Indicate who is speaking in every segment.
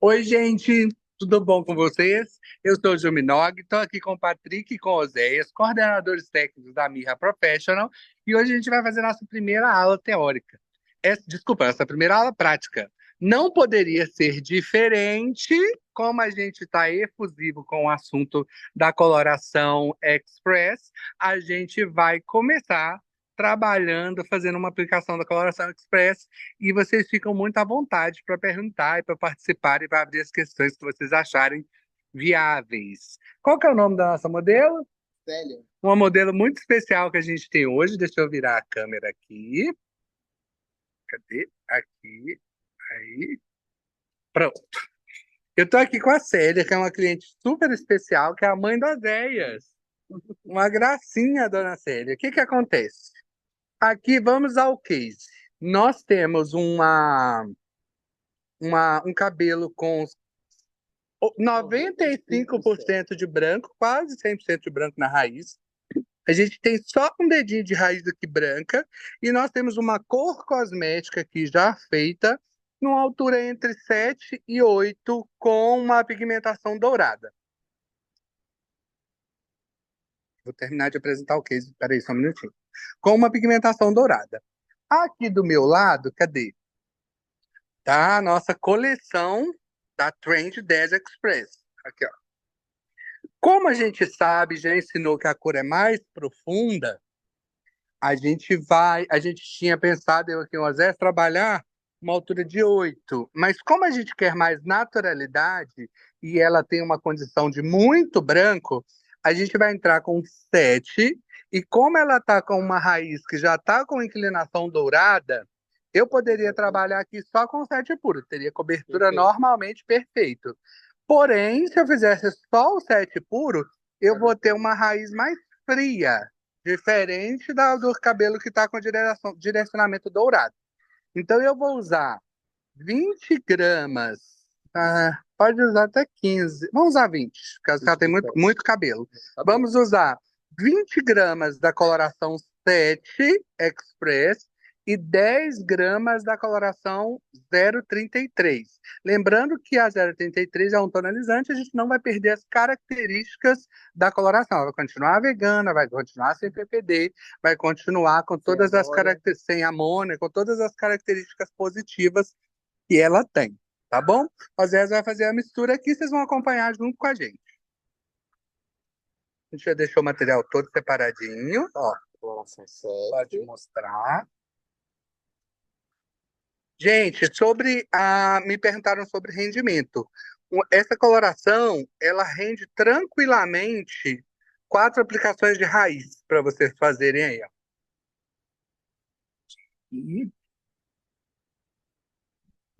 Speaker 1: Oi, gente, tudo bom com vocês? Eu sou o Gil Minogue, estou aqui com o Patrick e com o Oséias, coordenadores técnicos da Mirra Professional, e hoje a gente vai fazer nossa primeira aula teórica. Desculpa, nossa primeira aula prática. Não poderia ser diferente, como a gente está efusivo com o assunto da coloração express, a gente vai começar trabalhando, fazendo uma aplicação da coloração express e vocês ficam muito à vontade para perguntar e para participar e para abrir as questões que vocês acharem viáveis. Qual que é o nome da nossa modelo?
Speaker 2: Célia.
Speaker 1: Uma modelo muito especial que a gente tem hoje. Deixa eu virar a câmera aqui. Cadê? Aqui. Aí. Pronto. Eu tô aqui com a Célia, que é uma cliente super especial, que é a mãe das Eias. Uma gracinha, dona Célia. O que que acontece? Aqui vamos ao case. Nós temos um cabelo com 95% de branco, quase 100% de branco na raiz. A gente tem só um dedinho de raiz aqui branca e nós temos uma cor cosmética aqui já feita, numa altura entre 7 e 8, com uma pigmentação dourada. Vou terminar de apresentar o case, peraí só um minutinho. Com uma pigmentação dourada. Aqui do meu lado, cadê? Tá a nossa coleção da Trend 10 Express. Aqui, ó. Como a gente sabe, já ensinou que a cor é mais profunda, a gente tinha pensado, eu aqui, o Zé, trabalhar uma altura de 8, mas como a gente quer mais naturalidade e ela tem uma condição de muito branco, a gente vai entrar com 7, e como ela está com uma raiz que já está com inclinação dourada, eu poderia trabalhar aqui só com 7 puro, teria cobertura
Speaker 2: Perfeito.
Speaker 1: normalmente perfeito. Porém, se eu fizesse só o 7 puro, eu vou ter uma raiz mais fria, diferente do cabelo que está com direcionamento dourado. Então eu vou usar 20 gramas, pode usar até 15, vamos usar 20, caso ela tem muito cabelo. Vamos usar 20 gramas da coloração 7 Express e 10 gramas da coloração 033. Lembrando que a 033 é um tonalizante, a gente não vai perder as características da coloração. Ela vai continuar vegana, vai continuar sem PPD, vai continuar com todas as características, sem amônia, com todas as características positivas que ela tem, tá bom? O Zé vai fazer a mistura aqui, vocês vão acompanhar junto com a gente. A gente já deixou o material todo separadinho, ó.
Speaker 2: Coloração
Speaker 1: Pode
Speaker 2: 7.
Speaker 1: mostrar. Gente, me perguntaram sobre rendimento. Essa coloração, ela rende tranquilamente 4 aplicações de raiz para vocês fazerem aí, ó. E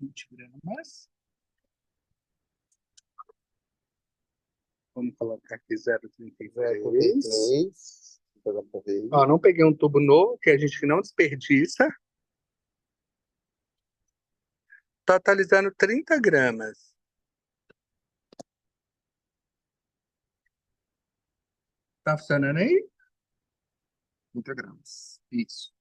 Speaker 1: 20 gramas. Vamos colocar aqui 0,33.
Speaker 2: 0,33. Depois eu provei.
Speaker 1: Ó, não peguei um tubo novo, que a gente não desperdiça. Totalizando 30 gramas. Tá funcionando aí?
Speaker 2: 30 gramas.
Speaker 1: Isso.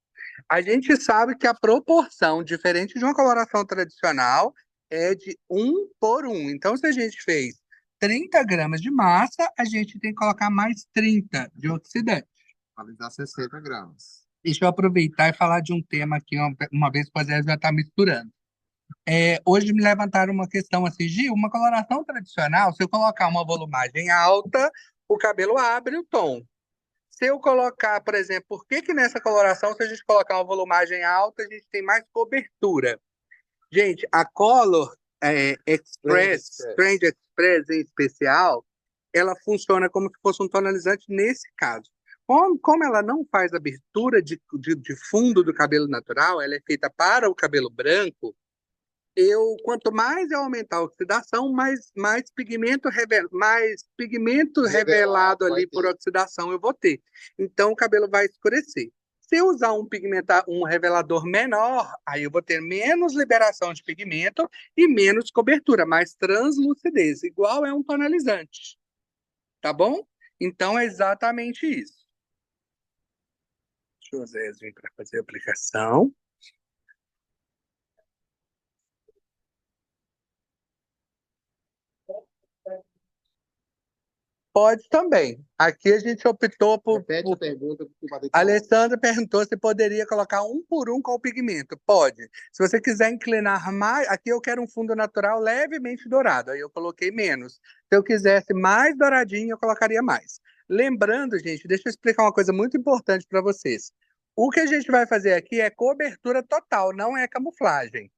Speaker 1: A gente sabe que a proporção, diferente de uma coloração tradicional, é de 1 por 1. Então, se a gente fez 30 gramas de massa, a gente tem que colocar mais 30 de oxidante.
Speaker 2: Analisar 60 gramas.
Speaker 1: Deixa eu aproveitar e falar de um tema que uma vez o Zé já está misturando. Hoje me levantaram uma questão assim, Gil, uma coloração tradicional, se eu colocar uma volumagem alta, o cabelo abre o tom. Se eu colocar, por exemplo, por que que nessa coloração, se a gente colocar uma volumagem alta, a gente tem mais cobertura? Gente, a Color Express, Trend Express em especial, ela funciona como se fosse um tonalizante nesse caso. Como ela não faz abertura de fundo do cabelo natural, ela é feita para o cabelo branco, quanto mais eu aumentar a oxidação, mais pigmento revelado ali por oxidação eu vou ter. Então o cabelo vai escurecer. Se eu usar um revelador menor, aí eu vou ter menos liberação de pigmento e menos cobertura, mais translucidez, igual é um tonalizante, tá bom? Então é exatamente isso. Deixa eu usar para fazer a aplicação. Pode também. Aqui a gente optou
Speaker 2: Repete a pergunta que o Patrick
Speaker 1: A
Speaker 2: falou.
Speaker 1: Alessandra perguntou se poderia colocar um por um com o pigmento. Pode. Se você quiser inclinar mais, aqui eu quero um fundo natural levemente dourado, aí eu coloquei menos. Se eu quisesse mais douradinho, eu colocaria mais. Lembrando, gente, deixa eu explicar uma coisa muito importante para vocês. O que a gente vai fazer aqui é cobertura total, não é camuflagem.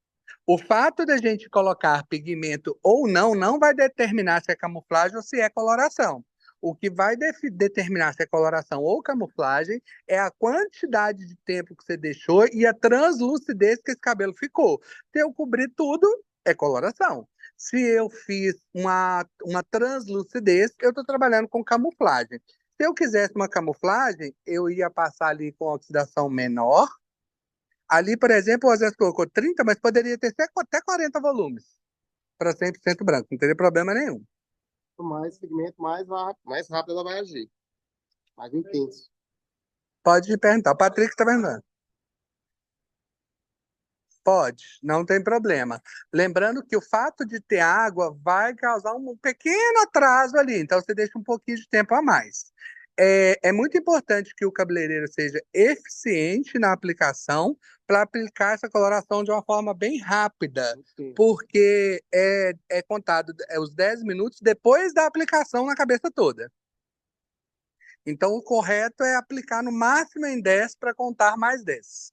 Speaker 1: O fato da gente colocar pigmento ou não vai determinar se é camuflagem ou se é coloração. O que vai determinar se é coloração ou camuflagem é a quantidade de tempo que você deixou e a translucidez que esse cabelo ficou. Se eu cobrir tudo, é coloração. Se eu fiz uma translucidez, eu estou trabalhando com camuflagem. Se eu quisesse uma camuflagem, eu ia passar ali com oxidação menor. Ali, por exemplo, o Osés colocou 30, mas poderia ter até 40 volumes para 100% branco, não teria problema nenhum.
Speaker 2: Quanto mais pigmento, mais rápido ela vai agir. Mais intenso.
Speaker 1: Pode perguntar. O Patrick está perguntando. Pode, não tem problema. Lembrando que o fato de ter água vai causar um pequeno atraso ali, então você deixa um pouquinho de tempo a mais. É muito importante que o cabeleireiro seja eficiente na aplicação para aplicar essa coloração de uma forma bem rápida,
Speaker 2: Sim.
Speaker 1: porque é contado os 10 minutos depois da aplicação na cabeça toda. Então, o correto é aplicar no máximo em 10 para contar mais 10.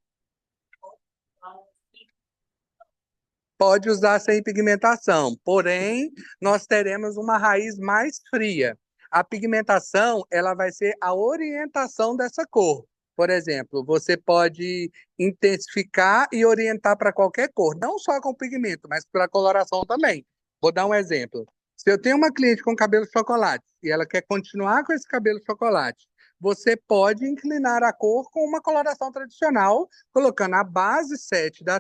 Speaker 1: Pode usar sem pigmentação, porém, nós teremos uma raiz mais fria. A pigmentação, ela vai ser a orientação dessa cor. Por exemplo, você pode intensificar e orientar para qualquer cor, não só com pigmento, mas para coloração também. Vou dar um exemplo. Se eu tenho uma cliente com cabelo chocolate e ela quer continuar com esse cabelo chocolate, você pode inclinar a cor com uma coloração tradicional, colocando a base 7 da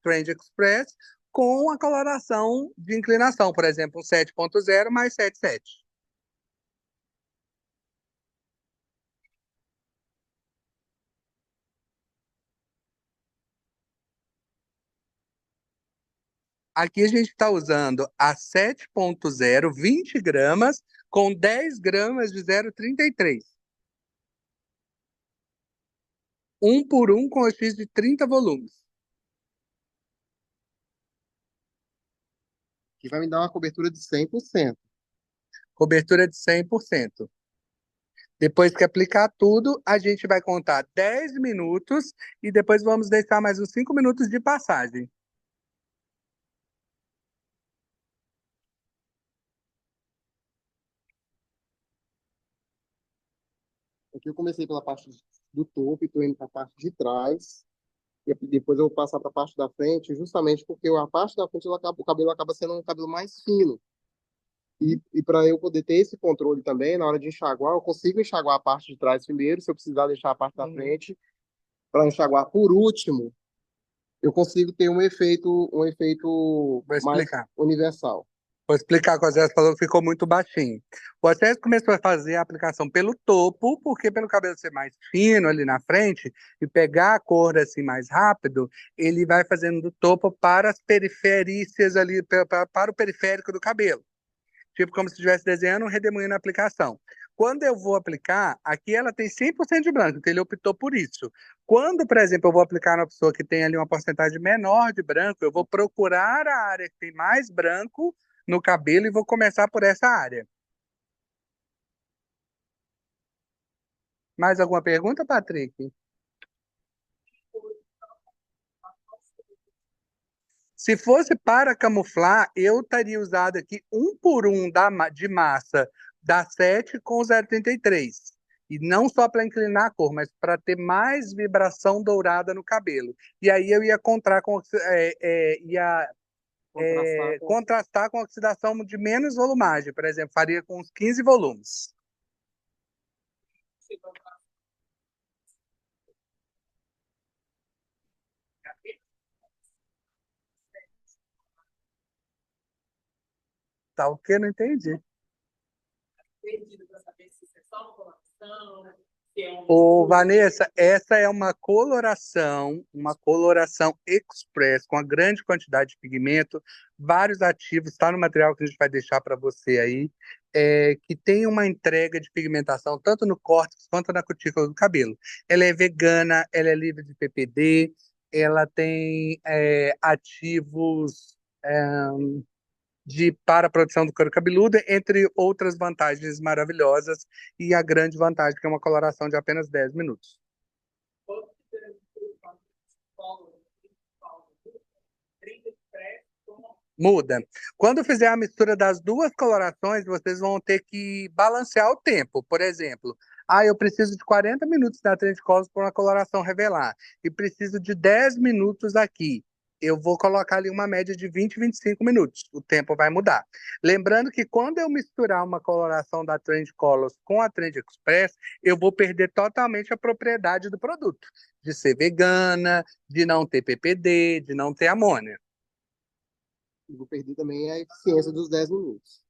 Speaker 1: Trend Express com a coloração de inclinação, por exemplo, um 7.0 mais 7.7. Aqui a gente está usando a 7.0, 20 gramas, com 10 gramas de 0,33. Um por um com X de 30 volumes.
Speaker 2: Que vai me dar uma cobertura de 100%.
Speaker 1: Cobertura de 100%. Depois que aplicar tudo, a gente vai contar 10 minutos e depois vamos deixar mais uns 5 minutos de passagem.
Speaker 2: Aqui eu comecei pela parte do topo e estou indo para a parte de trás. E depois eu vou passar para a parte da frente, justamente porque a parte da frente o cabelo acaba sendo um cabelo mais fino. E para eu poder ter esse controle também, na hora de enxaguar, eu consigo enxaguar a parte de trás primeiro, se eu precisar deixar a parte da frente, para enxaguar por último, eu consigo ter um efeito
Speaker 1: Vou
Speaker 2: mais
Speaker 1: explicar.
Speaker 2: universal.
Speaker 1: Vou explicar que o Zé falou que ficou muito baixinho. O Zé começou a fazer a aplicação pelo topo, porque pelo cabelo ser mais fino ali na frente e pegar a cor assim mais rápido, ele vai fazendo do topo para as periferícias ali, para o periférico do cabelo. Tipo como se estivesse desenhando um redemoinho na aplicação. Quando eu vou aplicar, aqui ela tem 100% de branco, então ele optou por isso. Quando, por exemplo, eu vou aplicar na pessoa que tem ali uma porcentagem menor de branco, eu vou procurar a área que tem mais branco no cabelo e vou começar por essa área. Mais alguma pergunta, Patrick? Se fosse para camuflar, eu teria usado aqui um por um de massa da 7 com 0,33. E não só para inclinar a cor, mas para ter mais vibração dourada no cabelo. E aí eu ia contrastar com oxidação de menos volumagem. Por exemplo, faria com uns 15 volumes. Tá o que? Não entendi.
Speaker 3: Perdido para saber se isso é só uma coloração.
Speaker 1: Ô, Vanessa, essa é uma coloração express com a grande quantidade de pigmento, vários ativos, está no material que a gente vai deixar para você aí, que tem uma entrega de pigmentação tanto no córtex quanto na cutícula do cabelo. Ela é vegana, ela é livre de PPD, ela tem ativos para a produção do couro cabeludo, entre outras vantagens maravilhosas, e a grande vantagem que é uma coloração de apenas 10 minutos. Muda. Quando fizer a mistura das duas colorações, vocês vão ter que balancear o tempo. Por exemplo, eu preciso de 40 minutos da Trend Colors para uma coloração revelar e preciso de 10 minutos aqui. Eu vou colocar ali uma média de 20, 25 minutos. O tempo vai mudar. Lembrando que quando eu misturar uma coloração da Trend Colors com a Trend Express, eu vou perder totalmente a propriedade do produto, de ser vegana, de não ter PPD, de não ter amônia.
Speaker 2: E vou perder também a eficiência dos 10 minutos.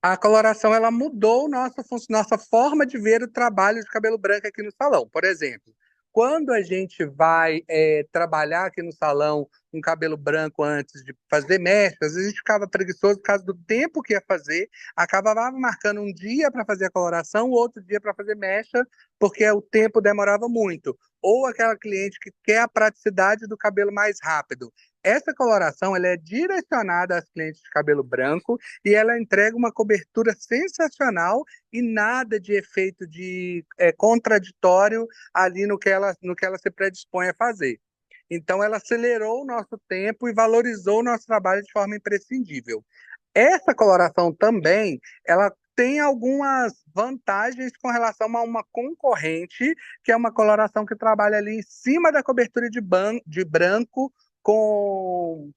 Speaker 1: A coloração ela mudou nossa forma de ver o trabalho de cabelo branco aqui no salão. Por exemplo, quando a gente vai trabalhar aqui no salão um cabelo branco antes de fazer mechas, a gente ficava preguiçoso por causa do tempo que ia fazer, acabava marcando um dia para fazer a coloração, outro dia para fazer mecha, porque o tempo demorava muito. Ou aquela cliente que quer a praticidade do cabelo mais rápido. Essa coloração ela é direcionada às clientes de cabelo branco e ela entrega uma cobertura sensacional e nada de efeito de contraditório ali no que ela se predispõe a fazer. Então, ela acelerou o nosso tempo e valorizou o nosso trabalho de forma imprescindível. Essa coloração também, ela tem algumas vantagens com relação a uma concorrente, que é uma coloração que trabalha ali em cima da cobertura de branco como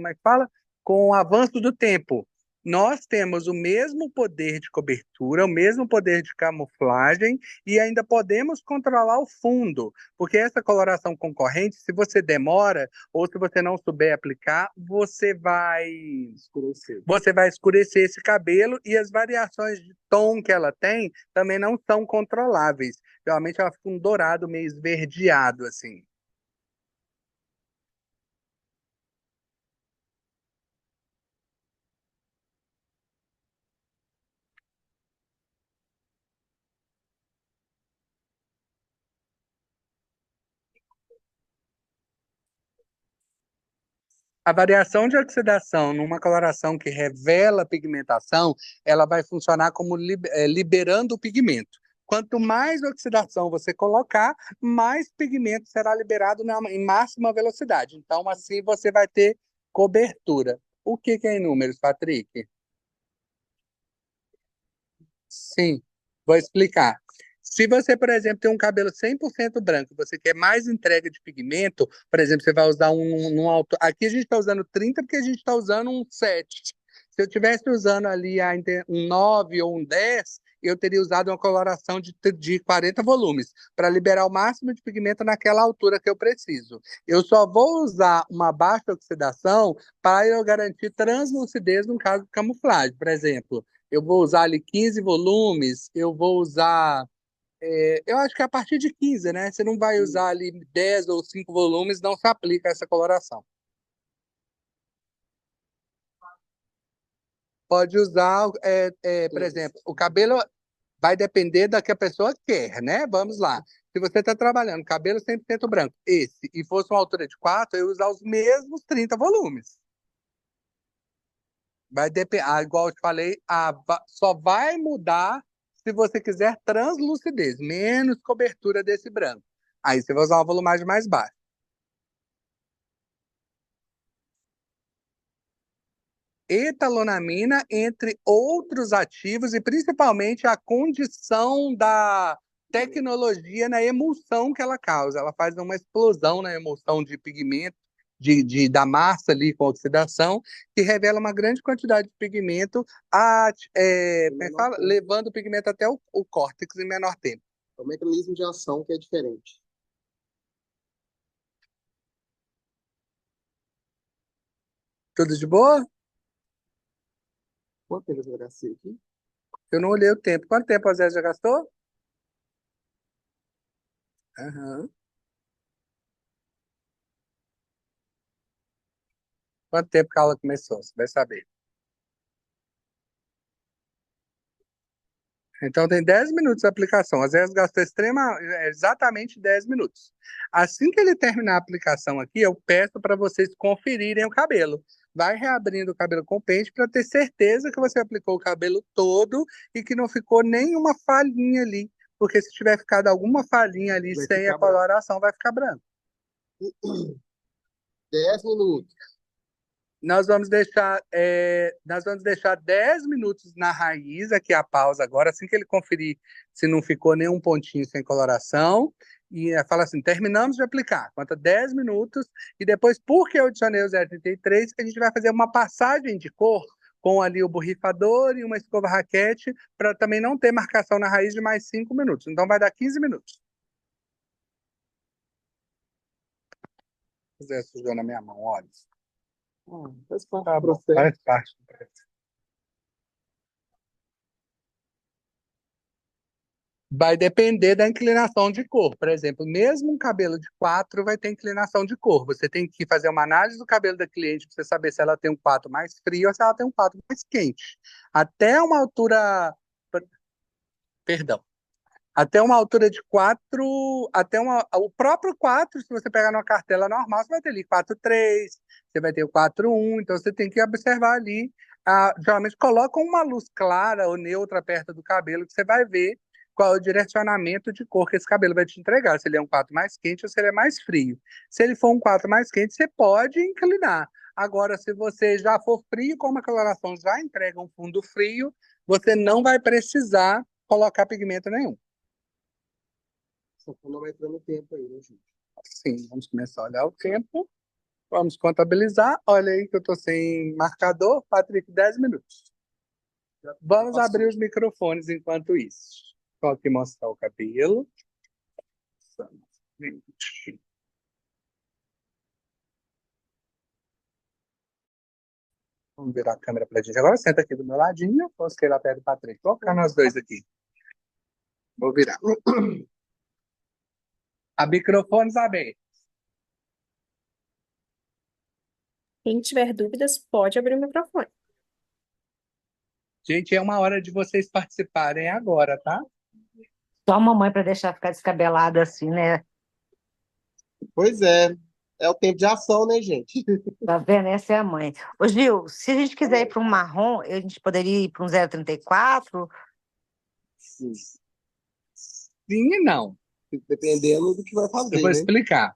Speaker 1: é que fala? Com o avanço do tempo. Nós temos o mesmo poder de cobertura, o mesmo poder de camuflagem e ainda podemos controlar o fundo, porque essa coloração concorrente, se você demora ou se você não souber aplicar,
Speaker 2: Escurecer.
Speaker 1: você vai escurecer esse cabelo e as variações de tom que ela tem também não são controláveis. Geralmente ela fica um dourado meio esverdeado assim. A variação de oxidação numa coloração que revela pigmentação, ela vai funcionar como liberando o pigmento. Quanto mais oxidação você colocar, mais pigmento será liberado em máxima velocidade. Então, assim, você vai ter cobertura. O que é em números, Patrick? Sim, vou explicar. Se você, por exemplo, tem um cabelo 100% branco, você quer mais entrega de pigmento, por exemplo, você vai usar um alto. Aqui a gente está usando 30 porque a gente está usando um 7. Se eu tivesse usando ali um 9 ou um 10, eu teria usado uma coloração de 40 volumes, para liberar o máximo de pigmento naquela altura que eu preciso. Eu só vou usar uma baixa oxidação para eu garantir translucidez no caso de camuflagem. Por exemplo, eu vou usar ali 15 volumes, eu vou usar. Eu acho que é a partir de 15, né? Você não vai usar ali 10 ou 5 volumes, não se aplica essa coloração. Pode usar, por exemplo, o cabelo vai depender da que a pessoa quer, né? Vamos lá. Se você está trabalhando cabelo 100% branco, e fosse uma altura de 4, eu ia usar os mesmos 30 volumes. Vai depender, igual eu te falei, só vai mudar se você quiser translucidez, menos cobertura desse branco. Aí você vai usar uma volumagem mais baixa. Etalonamina, entre outros ativos, e principalmente a condição da tecnologia na emulsão que ela causa. Ela faz uma explosão na emulsão de pigmento, da massa ali com oxidação, que revela uma grande quantidade de pigmento, levando o pigmento até o córtex em menor tempo.
Speaker 2: É o mecanismo de ação que é diferente.
Speaker 1: Tudo de boa?
Speaker 2: Quanto tempo eu já gastei aqui?
Speaker 1: Eu não olhei o tempo. Quanto tempo a Zé já gastou? Aham. Quanto tempo que a aula começou? Você vai saber. Então tem 10 minutos a aplicação. Às vezes gastou exatamente 10 minutos. Assim que ele terminar a aplicação aqui, eu peço para vocês conferirem o cabelo. Vai reabrindo o cabelo com o pente para ter certeza que você aplicou o cabelo todo e que não ficou nenhuma falhinha ali. Porque se tiver ficado alguma falhinha ali
Speaker 2: Vai
Speaker 1: sem a
Speaker 2: ficar branco.
Speaker 1: coloração, vai ficar branco.
Speaker 2: 10 minutos.
Speaker 1: Nós vamos deixar 10 minutos na raiz, aqui a pausa agora, assim que ele conferir se não ficou nenhum pontinho sem coloração. E fala assim: terminamos de aplicar, conta 10 minutos, e depois, porque eu adicionei o 0,33, a gente vai fazer uma passagem de cor com ali o borrifador e uma escova raquete, para também não ter marcação na raiz de mais 5 minutos. Então vai dar 15 minutos. Zé sujou na minha mão, olha.
Speaker 2: Faz parte
Speaker 1: Tá
Speaker 2: do
Speaker 1: bom,
Speaker 2: processo.
Speaker 1: faz parte. Vai depender da inclinação de cor. Por exemplo, mesmo um cabelo de 4 vai ter inclinação de cor. Você tem que fazer uma análise do cabelo da cliente para você saber se ela tem um 4 mais frio ou se ela tem um 4 mais quente. Até uma altura. Perdão. Até uma altura de 4, o próprio 4, se você pegar numa cartela normal, você vai ter ali 4,3, você vai ter o 4,1, então você tem que observar ali. Geralmente colocam uma luz clara ou neutra perto do cabelo, que você vai ver qual é o direcionamento de cor que esse cabelo vai te entregar, se ele é um 4 mais quente ou se ele é mais frio. Se ele for um 4 mais quente, você pode inclinar. Agora, se você já for frio, como a coloração já entrega um fundo frio, você não vai precisar colocar pigmento nenhum.
Speaker 2: Só cronometrando o tempo aí, né, gente?
Speaker 1: Sim, vamos começar a olhar o tempo. Vamos contabilizar. Olha aí que eu tô sem marcador. Patrick, 10 minutos.
Speaker 2: Já
Speaker 1: Vamos
Speaker 2: passou.
Speaker 1: abrir os microfones enquanto isso. Só aqui mostrar o cabelo. 20. Vamos virar a câmera pra gente. Agora senta aqui do meu ladinho. Vamos ficar lá perto do Patrick. Vou ficar nós dois aqui. Vou virar. A microfones abertos.
Speaker 3: Quem tiver dúvidas, pode abrir o microfone.
Speaker 1: Gente, é uma hora de vocês participarem agora, tá?
Speaker 4: Só a mamãe para deixar ficar descabelada assim, né?
Speaker 2: Pois é. É o tempo de ação, né, gente?
Speaker 4: Tá vendo? Essa é a mãe. Ô, Gil, se a gente quiser ir para um marrom, a gente poderia ir para um 0,34?
Speaker 2: Sim.
Speaker 1: Sim e não.
Speaker 2: Dependendo do que vai
Speaker 1: Eu
Speaker 2: fazer,
Speaker 1: vou
Speaker 2: né?
Speaker 1: explicar.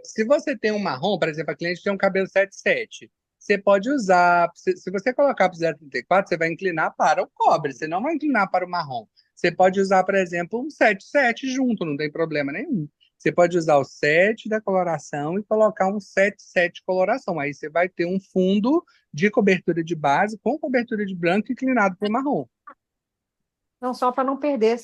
Speaker 1: Se você tem um marrom, por exemplo, a cliente tem um cabelo 77, você pode usar. Se você colocar para o 0,34, você vai inclinar para o cobre, você não vai inclinar para o marrom. Você pode usar, por exemplo, um 77 junto, não tem problema nenhum. Você pode usar o 7 da coloração e colocar um 77 coloração. Aí você vai ter um fundo de cobertura de base com cobertura de branco inclinado para o marrom.
Speaker 4: Não, só para não perder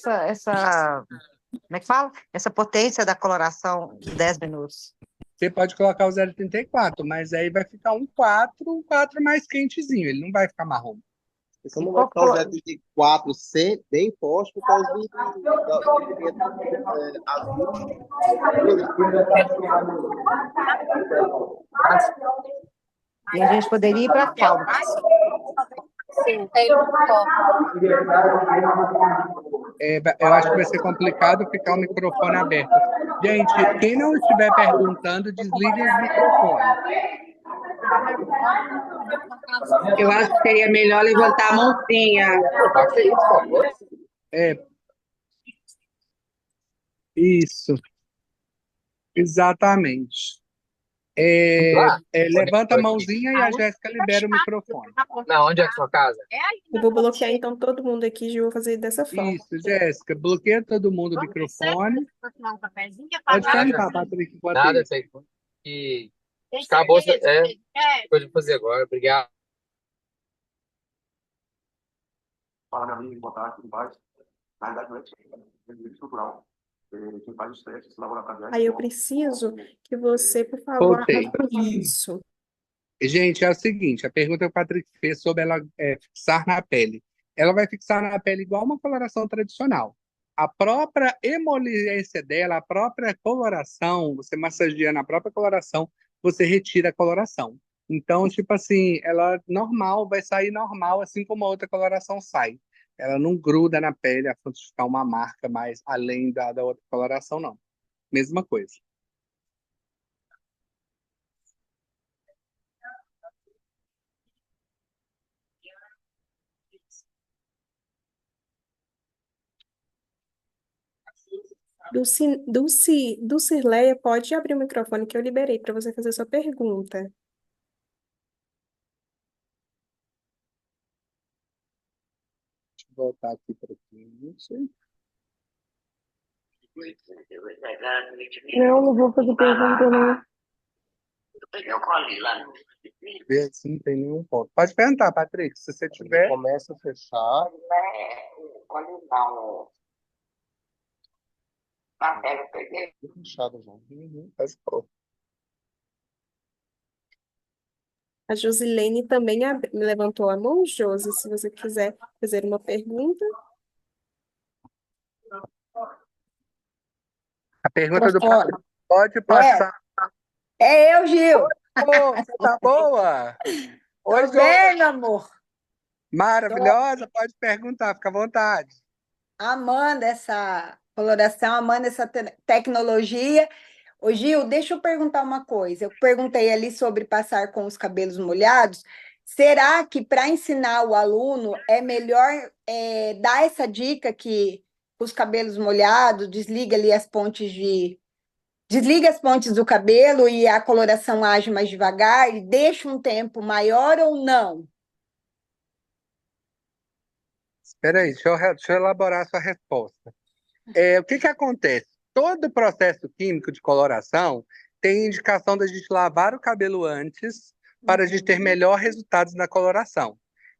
Speaker 4: como é que fala? Essa potência da coloração de 10 minutos.
Speaker 1: Você pode colocar o 0,34, mas aí vai ficar um 4 mais quentezinho, ele não vai ficar marrom.
Speaker 2: Então não vai ficar o 0,34 C bem forte por causa do pigmento azul.
Speaker 4: E a gente poderia ir para qual?
Speaker 3: Sim, tem no copo.
Speaker 1: Eu acho que vai ser complicado ficar o microfone aberto. Gente, quem não estiver perguntando, desliguem os microfones.
Speaker 5: Eu acho que seria melhor levantar a mãozinha.
Speaker 1: Isso, exatamente. Levanta a mãozinha e a Jéssica libera o microfone.
Speaker 6: Não, onde é a sua casa?
Speaker 3: Eu vou bloquear então todo mundo aqui e vou fazer dessa forma.
Speaker 1: Isso, Jéssica, bloqueia todo mundo o microfone. Pode perguntar, Patrick, enquanto
Speaker 6: Nada,
Speaker 1: isso.
Speaker 6: sei que acabou. Coisa de fazer agora. Obrigado.
Speaker 7: Fala, meu amigo, boa tarde, tudo bem? Na verdade, não é desequilíbrio estrutural. Quem faz os testes, laboratoriais.
Speaker 3: Aí eu preciso que você, por favor,
Speaker 1: Voltei.
Speaker 3: anote isso.
Speaker 1: Gente, é o seguinte, a pergunta que o Patrick fez sobre ela fixar na pele. Ela vai fixar na pele igual uma coloração tradicional. A própria emoliência dela, a própria coloração, você massageando a própria coloração, você retira a coloração. Então, tipo assim, ela normal, vai sair normal, assim como a outra coloração sai. Ela não gruda na pele a ponto de ficar uma marca mais além da outra coloração, não. Mesma coisa.
Speaker 3: Dulcileia, pode abrir o microfone que eu liberei para você fazer sua pergunta.
Speaker 1: Deixa eu voltar aqui para o cliente.
Speaker 8: Não, não vou fazer pergunta, não.
Speaker 1: Ver se não tem nenhum ponto. Pode perguntar, Patrick, se você tiver.
Speaker 2: Começa a fechar. Fechado já.
Speaker 1: Faz pouco.
Speaker 3: A Josilene também me levantou a mão, Josi, se você quiser fazer uma pergunta.
Speaker 1: A pergunta do
Speaker 8: Professor,
Speaker 1: Patrick pode passar.
Speaker 8: é eu, Gil.
Speaker 1: Ô, você tá boa? Oi,
Speaker 8: Tô bem, meu amor.
Speaker 1: maravilhosa, pode perguntar, fica à vontade.
Speaker 8: Amando essa coloração, amando essa tecnologia. Ô, Gil, deixa eu perguntar uma coisa. Eu perguntei ali sobre passar com os cabelos molhados. Será que para ensinar o aluno é melhor dar essa dica que os cabelos molhados, desliga as pontes do cabelo e a coloração age mais devagar e deixa um tempo maior ou não?
Speaker 1: Espera aí, deixa eu elaborar a sua resposta. O que que acontece? Todo processo químico de coloração tem indicação da gente lavar o cabelo antes para a gente ter melhor resultados na coloração.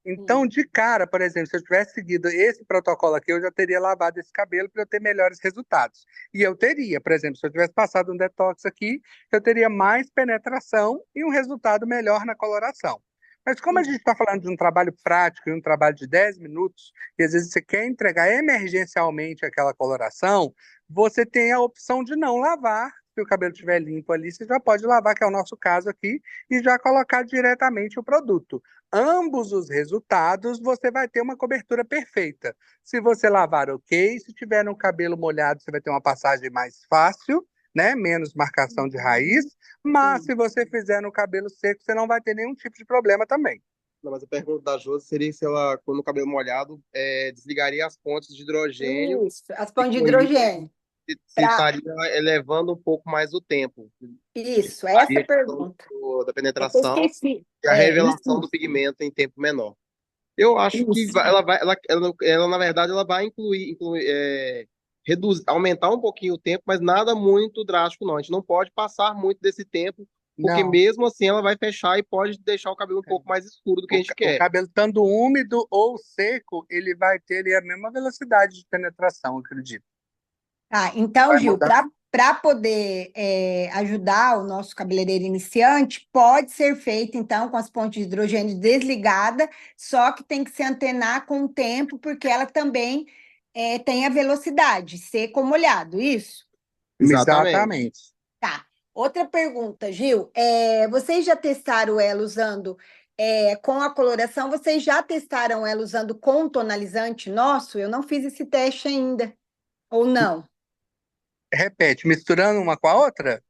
Speaker 1: Então, de cara, por exemplo, se eu tivesse seguido esse protocolo aqui, eu já teria lavado esse cabelo para eu ter melhores resultados. E eu teria, por exemplo, se eu tivesse passado um detox aqui, eu teria mais penetração e um resultado melhor na coloração. Mas como a gente está falando de um trabalho prático e um trabalho de 10 minutos, e às vezes você quer entregar emergencialmente aquela coloração, você tem a opção de não lavar. Se o cabelo estiver limpo ali, você já pode lavar, que é o nosso caso aqui, e já colocar diretamente o produto. Ambos os resultados, você vai ter uma cobertura perfeita. Se você lavar, ok. Se tiver no cabelo molhado, você vai ter uma passagem mais fácil, né? Menos marcação de raiz. Mas se você fizer no cabelo seco, você não vai ter nenhum tipo de problema também.
Speaker 2: Não, mas a pergunta da Josi seria se ela, quando o cabelo molhado, desligaria as pontes de hidrogênio
Speaker 8: Isso, as pontes de
Speaker 2: com isso,
Speaker 8: hidrogênio.
Speaker 2: se estaria elevando um pouco mais o tempo.
Speaker 8: Isso, essa
Speaker 2: Estaria
Speaker 8: é a pergunta.
Speaker 2: da
Speaker 8: Eu
Speaker 2: penetração
Speaker 8: esqueci.
Speaker 2: e a revelação
Speaker 8: Isso,
Speaker 2: do pigmento em tempo menor. Eu acho que
Speaker 8: isso.
Speaker 2: ela, na verdade, ela vai aumentar um pouquinho o tempo, mas nada muito drástico, não. A gente não pode passar muito desse tempo, porque
Speaker 1: Não.
Speaker 2: mesmo assim ela vai fechar e pode deixar o cabelo um pouco mais escuro do que a gente
Speaker 1: O
Speaker 2: quer.
Speaker 1: cabelo estando úmido ou seco, ele vai ter ali a mesma velocidade de penetração, acredito.
Speaker 8: Tá, então,
Speaker 1: Vai
Speaker 8: Gil,
Speaker 1: mudar.
Speaker 8: para poder ajudar o nosso cabeleireiro iniciante, pode ser feito, então, com as pontes de hidrogênio desligada, só que tem que se antenar com o tempo, porque ela também tem a velocidade, seco ou molhado, isso?
Speaker 1: Exatamente.
Speaker 8: Tá. Outra pergunta, Gil. Vocês já testaram ela usando com a coloração? Vocês já testaram ela usando com tonalizante nosso? Eu não fiz esse teste ainda. Ou não?
Speaker 1: Repete, misturando uma com a outra?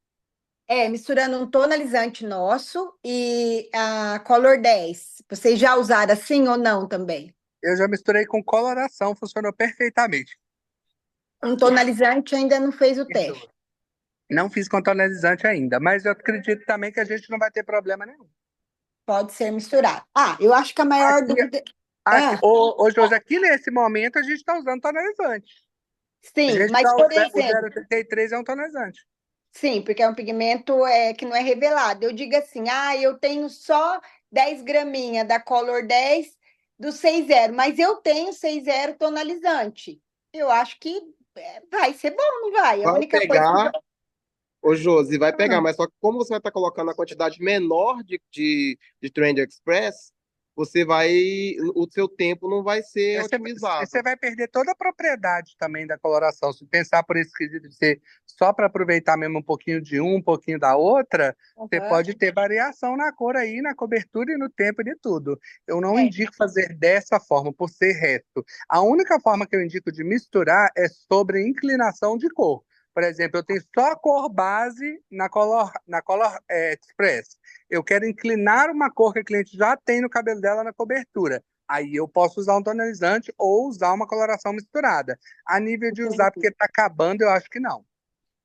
Speaker 8: Misturando um tonalizante nosso e a Color 10. Vocês já usaram assim ou não também?
Speaker 1: Eu já misturei com coloração, funcionou perfeitamente.
Speaker 8: Um tonalizante ainda não fez o teste.
Speaker 1: Não fiz com tonalizante ainda, mas eu acredito também que a gente não vai ter problema nenhum.
Speaker 8: Pode ser misturado. Eu acho que a maior dúvida.
Speaker 1: Hoje, aqui nesse momento, a gente está usando tonalizante. A
Speaker 8: Sim,
Speaker 1: gente
Speaker 8: mas,
Speaker 1: tá,
Speaker 8: por
Speaker 1: o
Speaker 8: exemplo,
Speaker 1: 0,33 é um tonalizante.
Speaker 8: sim, porque é um pigmento que não é revelado. Eu digo assim, eu tenho só 10 graminhas da Color 10 do 6.0, mas eu tenho 6.0 tonalizante. Eu acho que vai ser bom, não vai? A
Speaker 2: Vai
Speaker 8: única coisa
Speaker 2: pegar, Ô, Josi, vai pegar,
Speaker 9: Ah,
Speaker 2: mas só que como você vai estar colocando a quantidade menor de Trend Express, o seu tempo não vai ser
Speaker 1: Você
Speaker 2: otimizado.
Speaker 1: vai perder toda a propriedade também da coloração. Se pensar por esse quesito de ser só para aproveitar mesmo um pouquinho de um pouquinho da outra, você
Speaker 8: Aham.
Speaker 1: pode ter variação na cor aí, na cobertura e no tempo e de tudo. Eu não
Speaker 8: É.
Speaker 1: indico fazer dessa forma, por ser reto. A única forma que eu indico de misturar é sobre inclinação de cor. Por exemplo, eu tenho só a cor base na Color Express. Eu quero inclinar uma cor que a cliente já tem no cabelo dela na cobertura. Aí eu posso usar um tonalizante ou usar uma coloração misturada. A nível de usar
Speaker 8: Entendi.
Speaker 1: porque tá acabando, eu acho que não.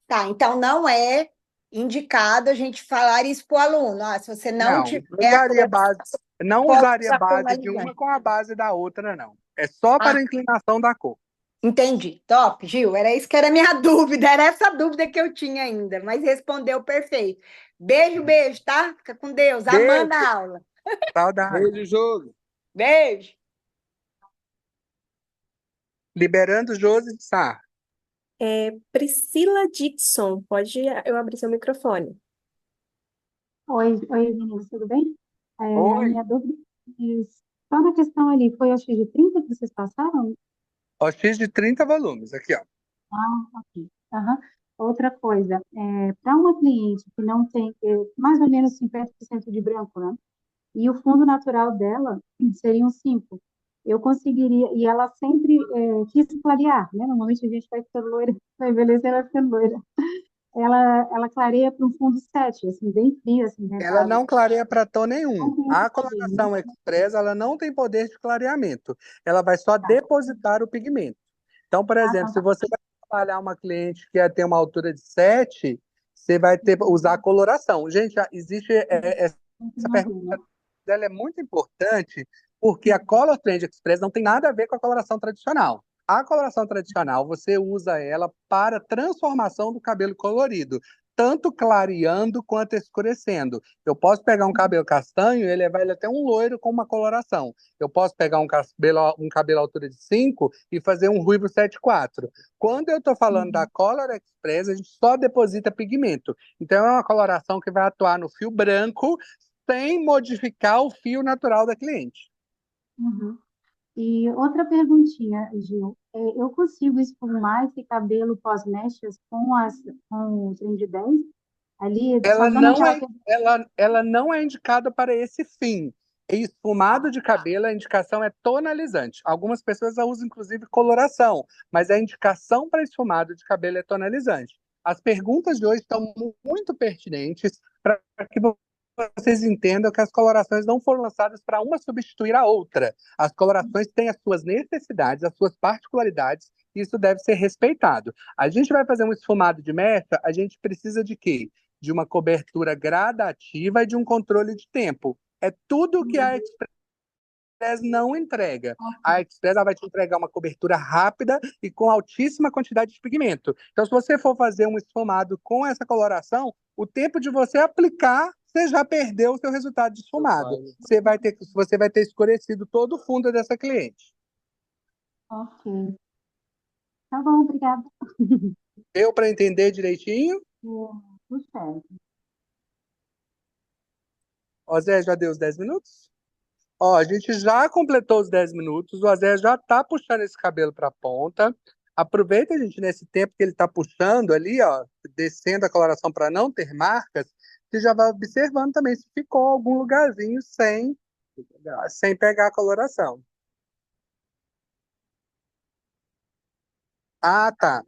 Speaker 8: Tá, então não é indicado a gente falar isso para o aluno. Ah, se você não
Speaker 1: Não,
Speaker 8: tiver
Speaker 1: não
Speaker 8: a
Speaker 1: usaria
Speaker 8: coloração,
Speaker 1: base, não
Speaker 8: pode
Speaker 1: usaria
Speaker 8: usar
Speaker 1: base de uma
Speaker 8: tonalizante.
Speaker 1: com a base da outra, não. É só
Speaker 8: Ah,
Speaker 1: para a inclinação da cor.
Speaker 8: entendi. Top, Gil. Era isso que era a minha dúvida. Era essa dúvida que eu tinha ainda, mas respondeu perfeito. Beijo, beijo, tá? Fica com Deus. Amanda
Speaker 1: Beijo,
Speaker 8: a aula.
Speaker 1: saudade.
Speaker 2: Beijo, Josi.
Speaker 8: Beijo.
Speaker 1: Liberando Josi de Sá.
Speaker 3: Priscila Dixon, pode eu abrir seu microfone?
Speaker 9: oi, Vinícius, tudo bem? A
Speaker 1: Oi.
Speaker 9: minha dúvida é, só na questão ali, foi acho que de 30 que vocês passaram?
Speaker 1: Ó, X de 30 volumes, aqui, ó.
Speaker 9: Ok. Aham. Outra coisa, para uma cliente que não tem mais ou menos 50% de branco, né? E o fundo natural dela seria um 5. Eu conseguiria, e ela sempre quis clarear, né? Normalmente a gente vai ficando loira, vai envelhecer, vai ficando loira. Ela clareia para um fundo 7, assim, bem frio,
Speaker 1: Ela
Speaker 9: acinzentado.
Speaker 1: não clareia para tom nenhum.
Speaker 9: Não tem
Speaker 1: A
Speaker 9: esse poder, né?
Speaker 1: coloração express, ela não tem poder de clareamento. Ela vai só
Speaker 9: Tá.
Speaker 1: depositar o pigmento. Então, por
Speaker 9: Ah,
Speaker 1: exemplo,
Speaker 9: então
Speaker 1: se
Speaker 9: tá.
Speaker 1: você vai trabalhar uma cliente que tem uma altura de 7, você vai usar a coloração. Gente, existe essa
Speaker 9: Tem que
Speaker 1: pergunta
Speaker 9: manter, né?
Speaker 1: dela é muito importante, porque a Color Trend Express não tem nada a ver com a coloração tradicional. A coloração tradicional, você usa ela para transformação do cabelo colorido, tanto clareando quanto escurecendo. Eu posso pegar um cabelo castanho e levar ele até um loiro com uma coloração. Eu posso pegar um cabelo à altura de 5 e fazer um ruivo 7/4. Quando eu estou falando da
Speaker 9: Uhum.
Speaker 1: Color Express, a gente só deposita pigmento. Então é uma coloração que vai atuar no fio branco sem modificar o fio natural da cliente.
Speaker 9: Uhum. E outra perguntinha, Gil. Eu consigo esfumar esse cabelo pós-mechas com o Trend 10? Ali, só
Speaker 1: Ela
Speaker 9: dando
Speaker 1: não
Speaker 9: aquela...
Speaker 1: é, ela não é indicada para esse fim. Esfumado de cabelo, a indicação é tonalizante. Algumas pessoas usam, inclusive, coloração, mas a indicação para esfumado de cabelo é tonalizante. As perguntas de hoje estão muito pertinentes para que vocês entendam que as colorações não foram lançadas para uma substituir a outra. As colorações têm as suas necessidades, as suas particularidades, e isso deve ser respeitado. A gente vai fazer um esfumado de mecha, a gente precisa de quê? De uma cobertura gradativa e de um controle de tempo. É tudo que a Express não entrega. A
Speaker 9: Ok.
Speaker 1: Express ela vai te entregar uma cobertura rápida e com altíssima quantidade de pigmento. Então, se você for fazer um esfumado com essa coloração, o tempo de você aplicar, você já perdeu o seu resultado de esfumado. Você vai ter escurecido todo o fundo dessa cliente.
Speaker 9: Ok. Tá bom, obrigada.
Speaker 1: Deu para entender direitinho?
Speaker 9: Tudo certo.
Speaker 1: Ó, Zé, já deu os 10 minutos? Ó, a gente já completou os 10 minutos, o Azé já tá puxando esse cabelo para a ponta. Aproveita, gente, nesse tempo que ele tá puxando ali, ó, descendo a coloração para não ter marcas, você já vai observando também se ficou algum lugarzinho sem pegar a coloração. Ah, tá.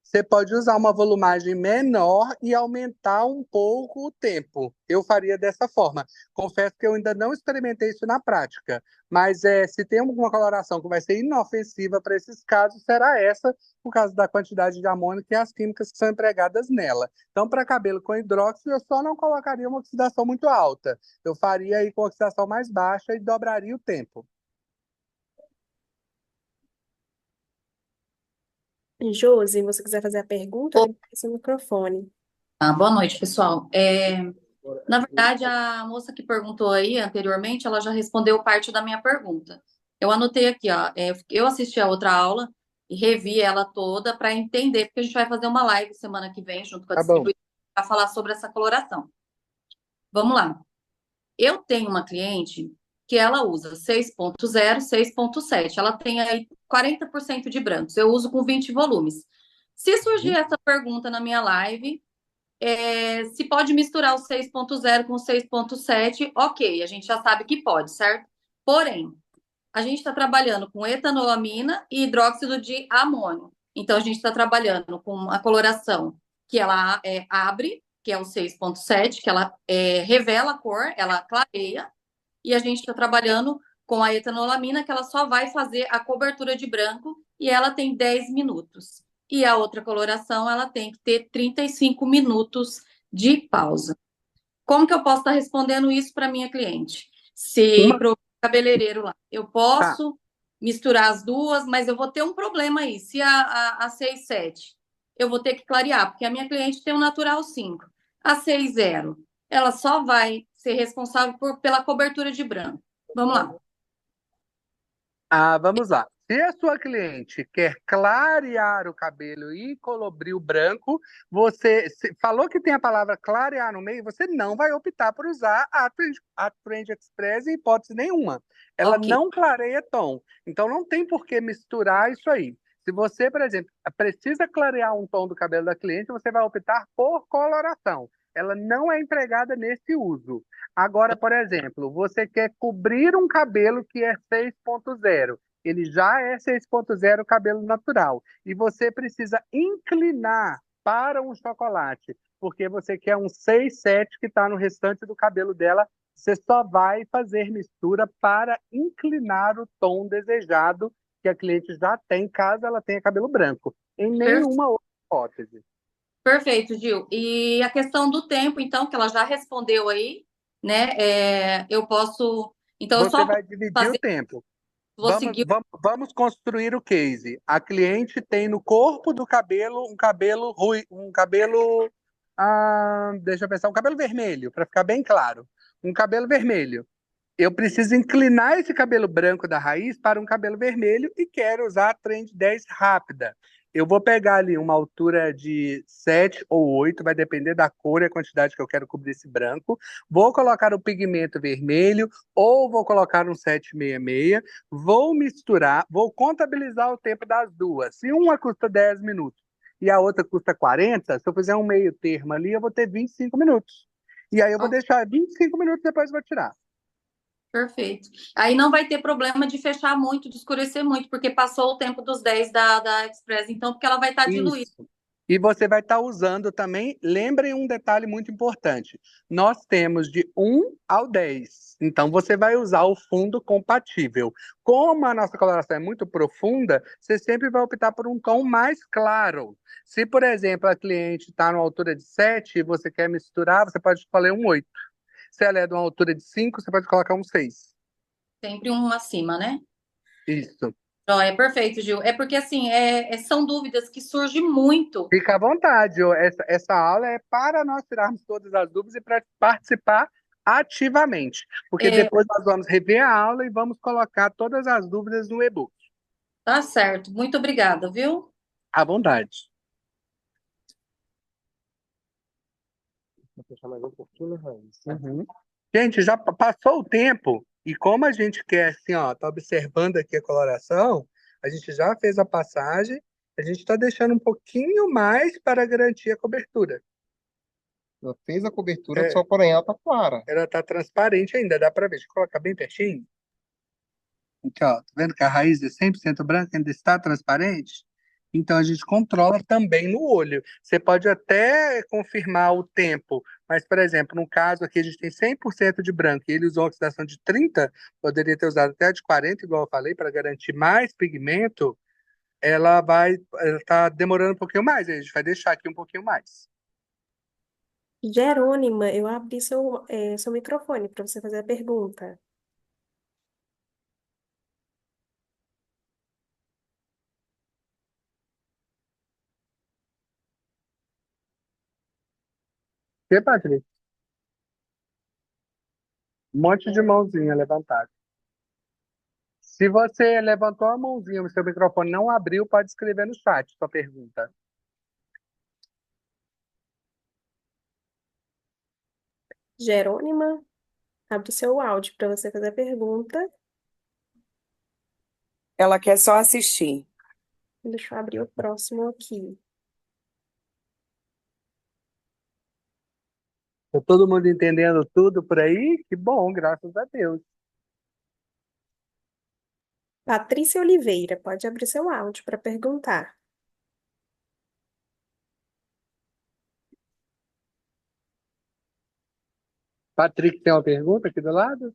Speaker 1: Você pode usar uma volumagem menor e aumentar um pouco o tempo. Eu faria dessa forma. Confesso que eu ainda não experimentei isso na prática, mas se tem alguma coloração que vai ser inofensiva para esses casos, será essa, por causa da quantidade de amônio e as químicas que são empregadas nela. Então, para cabelo com hidróxido, eu só não colocaria uma oxidação muito alta. Eu faria aí com oxidação mais baixa e dobraria o tempo.
Speaker 3: Josi, se você quiser fazer a pergunta, liga seu microfone.
Speaker 10: Boa noite, pessoal. Na verdade, a moça que perguntou aí anteriormente, ela já respondeu parte da minha pergunta. Eu anotei aqui, ó. Eu assisti a outra aula e revi ela toda para entender, porque a gente vai fazer uma live semana que vem, junto com a
Speaker 1: Tá bom.
Speaker 10: distribuidora, para falar sobre essa coloração. Vamos lá. Eu tenho uma cliente que ela usa 6.0, 6.7. Ela tem aí 40% de brancos. Eu uso com 20 volumes. Se surgir essa pergunta na minha live, se pode misturar o 6.0 com o 6.7, ok, a gente já sabe que pode, certo? Porém, a gente está trabalhando com etanolamina e hidróxido de amônio. Então, a gente está trabalhando com a coloração que ela abre, que é o 6.7, que ela revela a cor, ela clareia, e a gente está trabalhando com a etanolamina, que ela só vai fazer a cobertura de branco, e ela tem 10 minutos. E a outra coloração, ela tem que ter 35 minutos de pausa. Como que eu posso estar respondendo isso para minha cliente? Se
Speaker 1: Uma...
Speaker 10: para o cabeleireiro lá, eu
Speaker 1: Tá.
Speaker 10: posso misturar as duas, mas eu vou ter um problema aí. Se a 6.7, eu vou ter que clarear, porque a minha cliente tem um natural 5. A 6.0, ela só vai ser responsável pela cobertura de branco. Vamos lá.
Speaker 1: Vamos lá. Se a sua cliente quer clarear o cabelo e colorir o branco, você falou que tem a palavra clarear no meio, você não vai optar por usar a Trend Express em hipótese nenhuma. Ela
Speaker 10: Ok.
Speaker 1: não clareia tom. Então não tem por que misturar isso aí. Se você, por exemplo, precisa clarear um tom do cabelo da cliente, você vai optar por coloração. Ela não é empregada nesse uso. Agora, por exemplo, você quer cobrir um cabelo que é 6.0. Ele já é 6.0 cabelo natural. E você precisa inclinar para um chocolate, porque você quer um 6.7 que está no restante do cabelo dela. Você só vai fazer mistura para inclinar o tom desejado que a cliente já tem, caso ela tenha cabelo branco. Em nenhuma outra hipótese.
Speaker 10: Perfeito, Gil. E a questão do tempo, então, que ela já respondeu aí, né? Eu posso. Então, eu
Speaker 1: Você
Speaker 10: só
Speaker 1: vai
Speaker 10: posso
Speaker 1: dividir o
Speaker 10: fazer,
Speaker 1: tempo.
Speaker 10: vou
Speaker 1: Vamos,
Speaker 10: seguir.
Speaker 1: vamos, vamos construir o case. A cliente tem no corpo do cabelo um cabelo ruim, deixa eu pensar, um cabelo vermelho, para ficar bem claro. Um cabelo vermelho. Eu preciso inclinar esse cabelo branco da raiz para um cabelo vermelho e quero usar a Trend 10 rápida. Eu vou pegar ali uma altura de 7 ou 8, vai depender da cor e a quantidade que eu quero cobrir esse branco. Vou colocar o pigmento vermelho ou vou colocar um 766. Vou misturar, vou contabilizar o tempo das duas. Se uma custa 10 minutos e a outra custa 40, se eu fizer um meio termo ali, eu vou ter 25 minutos. E aí eu vou deixar 25 minutos, depois eu vou tirar.
Speaker 10: Perfeito. Aí não vai ter problema de fechar muito, de escurecer muito, porque passou o tempo dos 10 da Express, então, porque ela vai estar diluída.
Speaker 1: Isso. E você vai estar usando também, lembrem um detalhe muito importante. Nós temos de 1 ao 10. Então você vai usar o fundo compatível. Como a nossa coloração é muito profunda, você sempre vai optar por um tom mais claro. Se, por exemplo, a cliente está numa altura de 7 e você quer misturar, você pode escolher um 8. Se ela é de uma altura de 5, você pode colocar um 6.
Speaker 10: Sempre um acima, né?
Speaker 1: Isso.
Speaker 10: Então, é perfeito, Gil. É porque, assim, são dúvidas que surgem muito.
Speaker 1: Fica à vontade, ô. Essa aula é para nós tirarmos todas as dúvidas e para participar ativamente, porque
Speaker 10: É,
Speaker 1: depois nós vamos rever a aula e vamos colocar todas as dúvidas no e-book.
Speaker 10: tá certo. Muito obrigada, viu?
Speaker 1: À vontade.
Speaker 2: Vou fechar mais um pouquinho na raiz.
Speaker 1: Uhum. Gente, já passou o tempo e como a gente quer, assim, ó, tá observando aqui a coloração, a gente já fez a passagem, a gente está deixando um pouquinho mais para garantir a cobertura.
Speaker 2: Ela fez a cobertura,
Speaker 1: É,
Speaker 2: só porém ela tá clara.
Speaker 1: ela tá transparente ainda, dá para ver. Deixa eu colocar bem pertinho. Aqui, ó, tá vendo que a raiz é 100% branca ainda está transparente? Então a gente controla também no olho. Você pode até confirmar o tempo, mas, por exemplo, no caso aqui a gente tem 100% de branco e ele usou uma oxidação de 30, poderia ter usado até a de 40, igual eu falei, para garantir mais pigmento. Ela tá demorando um pouquinho mais, a gente vai deixar aqui um pouquinho mais.
Speaker 3: Jerônima, eu abri seu microfone para você fazer a pergunta.
Speaker 1: E, Patrícia? Um monte de mãozinha levantada. Se você levantou a mãozinha, o seu microfone não abriu, pode escrever no chat sua pergunta.
Speaker 3: Jerônima, abre o seu áudio para você fazer a pergunta.
Speaker 11: Ela quer só assistir.
Speaker 3: Deixa eu abrir o próximo aqui.
Speaker 1: Tá todo mundo entendendo tudo por aí? Que bom, graças a Deus.
Speaker 3: Patrícia Oliveira, pode abrir seu áudio para perguntar.
Speaker 1: Patrick tem uma pergunta aqui do lado?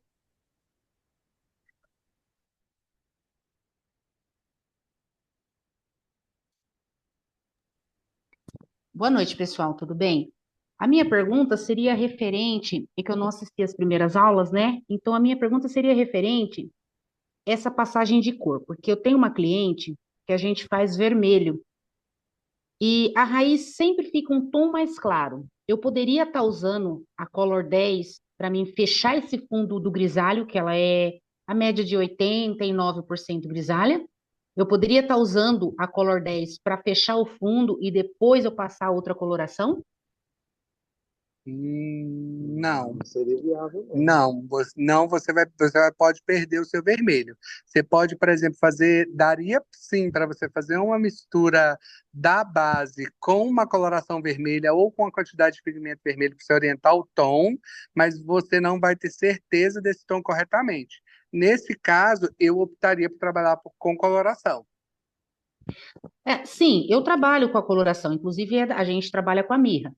Speaker 12: Boa noite, pessoal, tudo bem? A minha pergunta seria referente, é que eu não assisti as primeiras aulas, né? Então, a minha pergunta seria referente a essa passagem de cor, porque eu tenho uma cliente que a gente faz vermelho e a raiz sempre fica um tom mais claro. Eu poderia estar usando a Color 10 para mim fechar esse fundo do grisalho, que ela é a média de 89% grisalha. Eu poderia estar usando a Color 10 para fechar o fundo e depois eu passar outra coloração?
Speaker 1: Não.
Speaker 2: Não seria viável, não.
Speaker 1: Não, pode perder o seu vermelho. Você pode, por exemplo, daria sim para você fazer uma mistura da base com uma coloração vermelha ou com a quantidade de pigmento vermelho para você orientar o tom, mas você não vai ter certeza desse tom corretamente. Nesse caso, eu optaria por trabalhar com coloração.
Speaker 12: Sim, eu trabalho com a coloração, inclusive a gente trabalha com a mirra.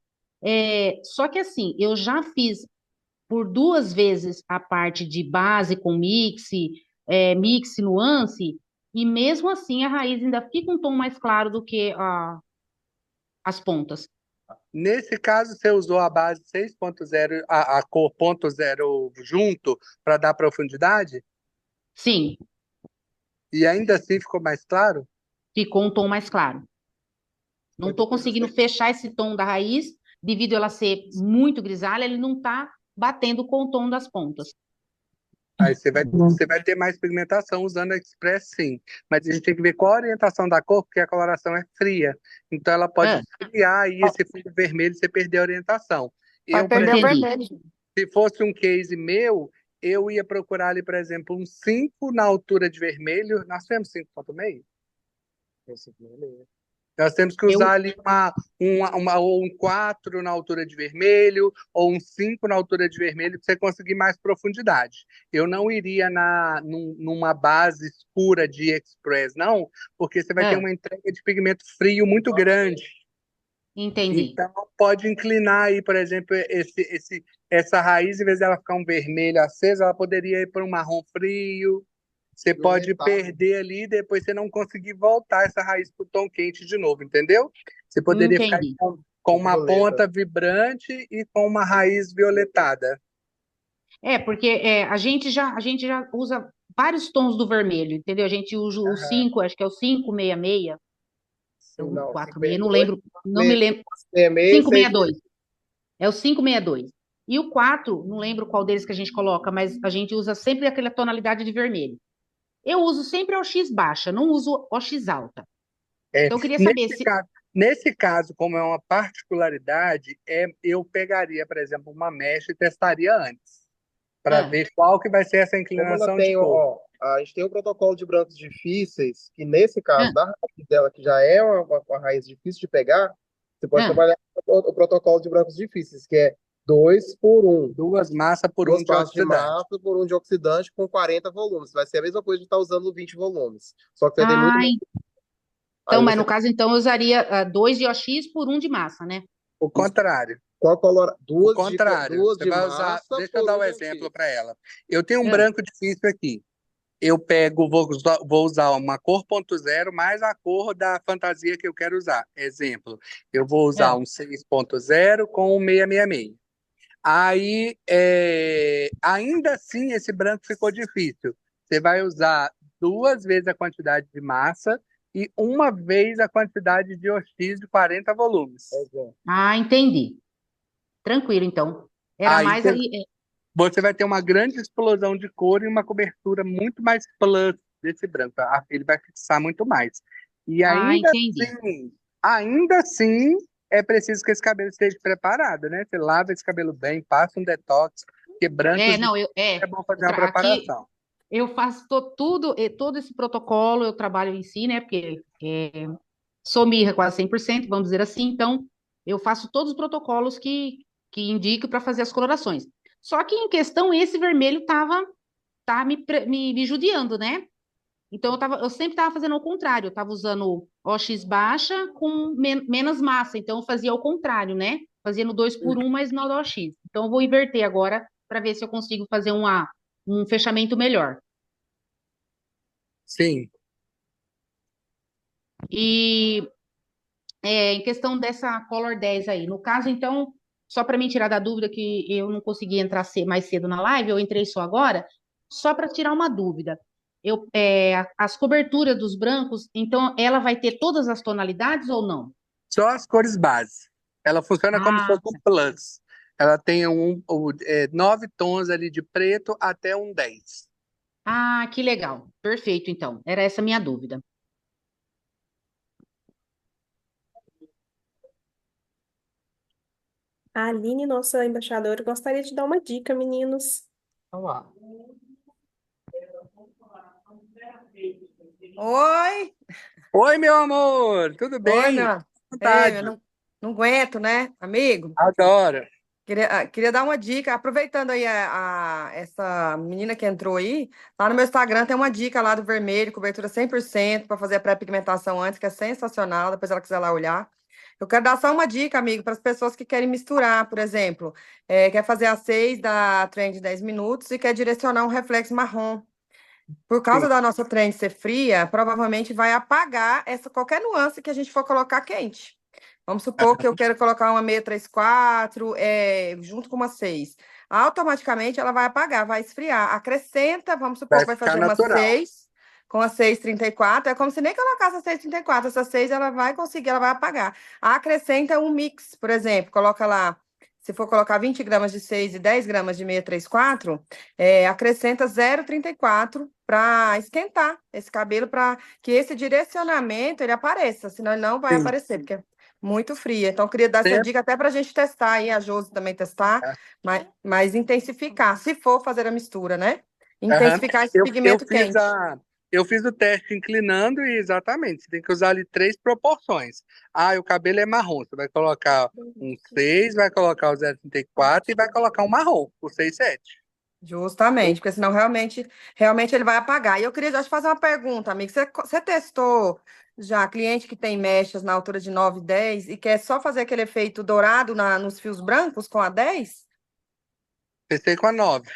Speaker 12: Só que assim, eu já fiz por 2 vezes a parte de base com mix, nuance, e mesmo assim a raiz ainda fica um tom mais claro do que as pontas.
Speaker 1: Nesse caso, você usou a base 6.0, a cor ponto zero junto para dar profundidade?
Speaker 12: Sim,
Speaker 1: E ainda assim ficou mais claro?
Speaker 12: ficou um tom mais claro. Não estou conseguindo fechar esse tom da raiz, devido a ela ser muito grisalha, ele não está batendo com o tom das pontas.
Speaker 1: Aí você vai ter mais pigmentação usando a Express, sim. Mas a gente tem que ver qual a orientação da cor, porque a coloração é fria. Então ela pode esfriar aí esse fundo vermelho e você perder a orientação.
Speaker 4: Vai
Speaker 1: Eu, por
Speaker 4: perder o
Speaker 1: exemplo,
Speaker 4: vermelho.
Speaker 1: se fosse um case meu, eu ia procurar ali, por exemplo, um 5 na altura de vermelho. Nós temos 5,5? Tem 5,5. Nós temos que usar ali ou um 4 na altura de vermelho, ou um 5 na altura de vermelho, para você conseguir mais profundidade. Eu não iria numa base escura de Express, não, porque você vai ter uma entrega de pigmento frio muito grande.
Speaker 12: Entendi.
Speaker 1: Então, pode inclinar aí, por exemplo, essa raiz, em vez dela ficar um vermelho aceso, ela poderia ir para um marrom frio. Você pode perder ali e depois você não conseguir voltar essa raiz para o tom quente de novo, entendeu? Você poderia ficar
Speaker 12: Entendi.
Speaker 1: com uma ponta vibrante e com uma raiz violetada.
Speaker 12: Porque a gente já usa vários tons do vermelho, entendeu? A gente usa o 5, acho que é o 566,
Speaker 2: Sim, não,
Speaker 12: 46, não lembro, não me lembro.
Speaker 2: 566,
Speaker 12: 562. É o 562. E o 4, não lembro qual deles que a gente coloca, mas a gente usa sempre aquela tonalidade de vermelho. Eu uso sempre OX baixa, não uso OX alta. Então, eu queria saber se...
Speaker 1: Nesse caso, como é uma particularidade, eu pegaria, por exemplo, uma mecha e testaria antes, para ver qual que vai ser essa
Speaker 2: como
Speaker 1: inclinação
Speaker 2: ela tem,
Speaker 1: de cor.
Speaker 2: a gente tem um protocolo de brancos difíceis, que nesse caso da raiz dela, que já é uma raiz difícil de pegar, você pode trabalhar o protocolo de brancos difíceis, que é 2 por 1.
Speaker 1: 2 massas por 1
Speaker 2: Duas
Speaker 1: de
Speaker 2: massas de
Speaker 1: oxidante.
Speaker 2: massa por 1 de oxidante com 40 volumes. Vai ser a mesma coisa de estar usando 20 volumes. Só que você tem muito mais.
Speaker 12: Então, mas no caso, então, eu usaria 2 de OX por 1 de massa, né?
Speaker 1: O contrário.
Speaker 2: Qual color?
Speaker 1: O contrário.
Speaker 2: Duas
Speaker 1: Você
Speaker 2: de
Speaker 1: vai usar.
Speaker 2: massa
Speaker 1: Deixa eu
Speaker 2: por
Speaker 1: dar
Speaker 2: 1
Speaker 1: um
Speaker 2: de
Speaker 1: exemplo
Speaker 2: OX.
Speaker 1: para ela. Eu tenho um branco difícil aqui. Eu vou usar uma cor ponto zero mais a cor da fantasia que eu quero usar. Exemplo, eu vou usar um 6.0 com um 666. Aí, ainda assim, esse branco ficou difícil. Você vai usar 2 vezes a quantidade de massa e 1 vez a quantidade de OX de 40 volumes.
Speaker 12: Entendi. Tranquilo, então. Era
Speaker 1: Aí
Speaker 12: mais aí...
Speaker 1: você vai ter uma grande explosão de cor e uma cobertura muito mais plus desse branco. Ele vai fixar muito mais. E
Speaker 12: Ah, entendi.
Speaker 1: ainda assim, é preciso que esse cabelo esteja preparado, né? Você lava esse cabelo bem, passa um detox, porque brancos de
Speaker 12: Não,
Speaker 1: é bom fazer
Speaker 12: eu
Speaker 1: uma
Speaker 12: aqui
Speaker 1: preparação.
Speaker 12: eu faço tudo, todo esse protocolo, eu trabalho em si, né? Porque sou mirra quase 100%, vamos dizer assim, então eu faço todos os protocolos que indico para fazer as colorações. Só que em questão, esse vermelho tá me judiando, né? Então eu sempre estava fazendo ao contrário, eu estava usando OX baixa com menos massa, então eu fazia ao contrário, né? Fazia no 2 por 1, mas no OX. Então eu vou inverter agora para ver se eu consigo fazer um fechamento melhor.
Speaker 1: Sim.
Speaker 12: E em questão dessa Color 10 aí, no caso, então, só para me tirar da dúvida que eu não consegui entrar mais cedo na live, eu entrei só agora, só para tirar uma dúvida. As coberturas dos brancos, então, ela vai ter todas as tonalidades ou não?
Speaker 1: Só as cores base. Ela funciona como se
Speaker 12: Ah,
Speaker 1: fosse um plus. Ela tem 9 tons ali de preto até um 10.
Speaker 12: que legal. Perfeito, então. Era essa a minha dúvida.
Speaker 3: A Aline, nossa embaixadora, gostaria de dar uma dica, meninos.
Speaker 1: Vamos lá.
Speaker 13: Oi,
Speaker 1: Oi, meu amor, tudo
Speaker 13: oi,
Speaker 1: bem?
Speaker 13: meu. Ei, eu
Speaker 1: Vontade.
Speaker 13: não aguento, né, amigo?
Speaker 1: Adoro.
Speaker 13: Queria dar uma dica, aproveitando aí essa menina que entrou aí, lá no meu Instagram tem uma dica lá do vermelho, cobertura 100% para fazer a pré-pigmentação antes, que é sensacional, depois ela quiser lá olhar. Eu quero dar só uma dica, amigo, para as pessoas que querem misturar, por exemplo, quer fazer a 6 da trend de 10 minutos e quer direcionar um reflexo marrom. Por causa
Speaker 1: Sim.
Speaker 13: da nossa trend ser fria, provavelmente vai apagar qualquer nuance que a gente for colocar quente. Vamos supor que eu quero colocar uma 634 junto com uma 6. Automaticamente ela vai apagar, vai esfriar. Acrescenta, vamos supor
Speaker 1: Vai
Speaker 13: que vai
Speaker 1: ficar
Speaker 13: fazer uma
Speaker 1: natural.
Speaker 13: 6 com a 634. É como se nem colocasse a 634. Essa 6 ela vai conseguir, ela vai apagar. Acrescenta um mix, por exemplo, coloca lá. Se for colocar 20 gramas de 6 e 10 gramas de 634, acrescenta 0,34 para esquentar esse cabelo, para que esse direcionamento ele apareça, senão ele não vai
Speaker 1: Sim.
Speaker 13: aparecer, porque é muito fria. Então, eu queria dar essa
Speaker 1: Sempre.
Speaker 13: dica até para a gente testar aí, a Josi também testar, mas intensificar, se for fazer a mistura, né?
Speaker 1: Aham.
Speaker 13: Intensificar esse
Speaker 1: Eu
Speaker 13: pigmento
Speaker 1: fiz
Speaker 13: quente.
Speaker 1: eu fiz o teste inclinando e exatamente, você tem que usar ali 3 proporções. Ah, o cabelo é marrom, você vai colocar um 6, vai colocar o 0,34 e vai colocar um marrom, o 6,7.
Speaker 13: Justamente, porque senão realmente ele vai apagar. E eu queria já te fazer uma pergunta, amigo. Você testou já cliente que tem mechas na altura de 9 e 10 e quer só fazer aquele efeito dourado nos fios brancos com a 10?
Speaker 1: Testei com a 9.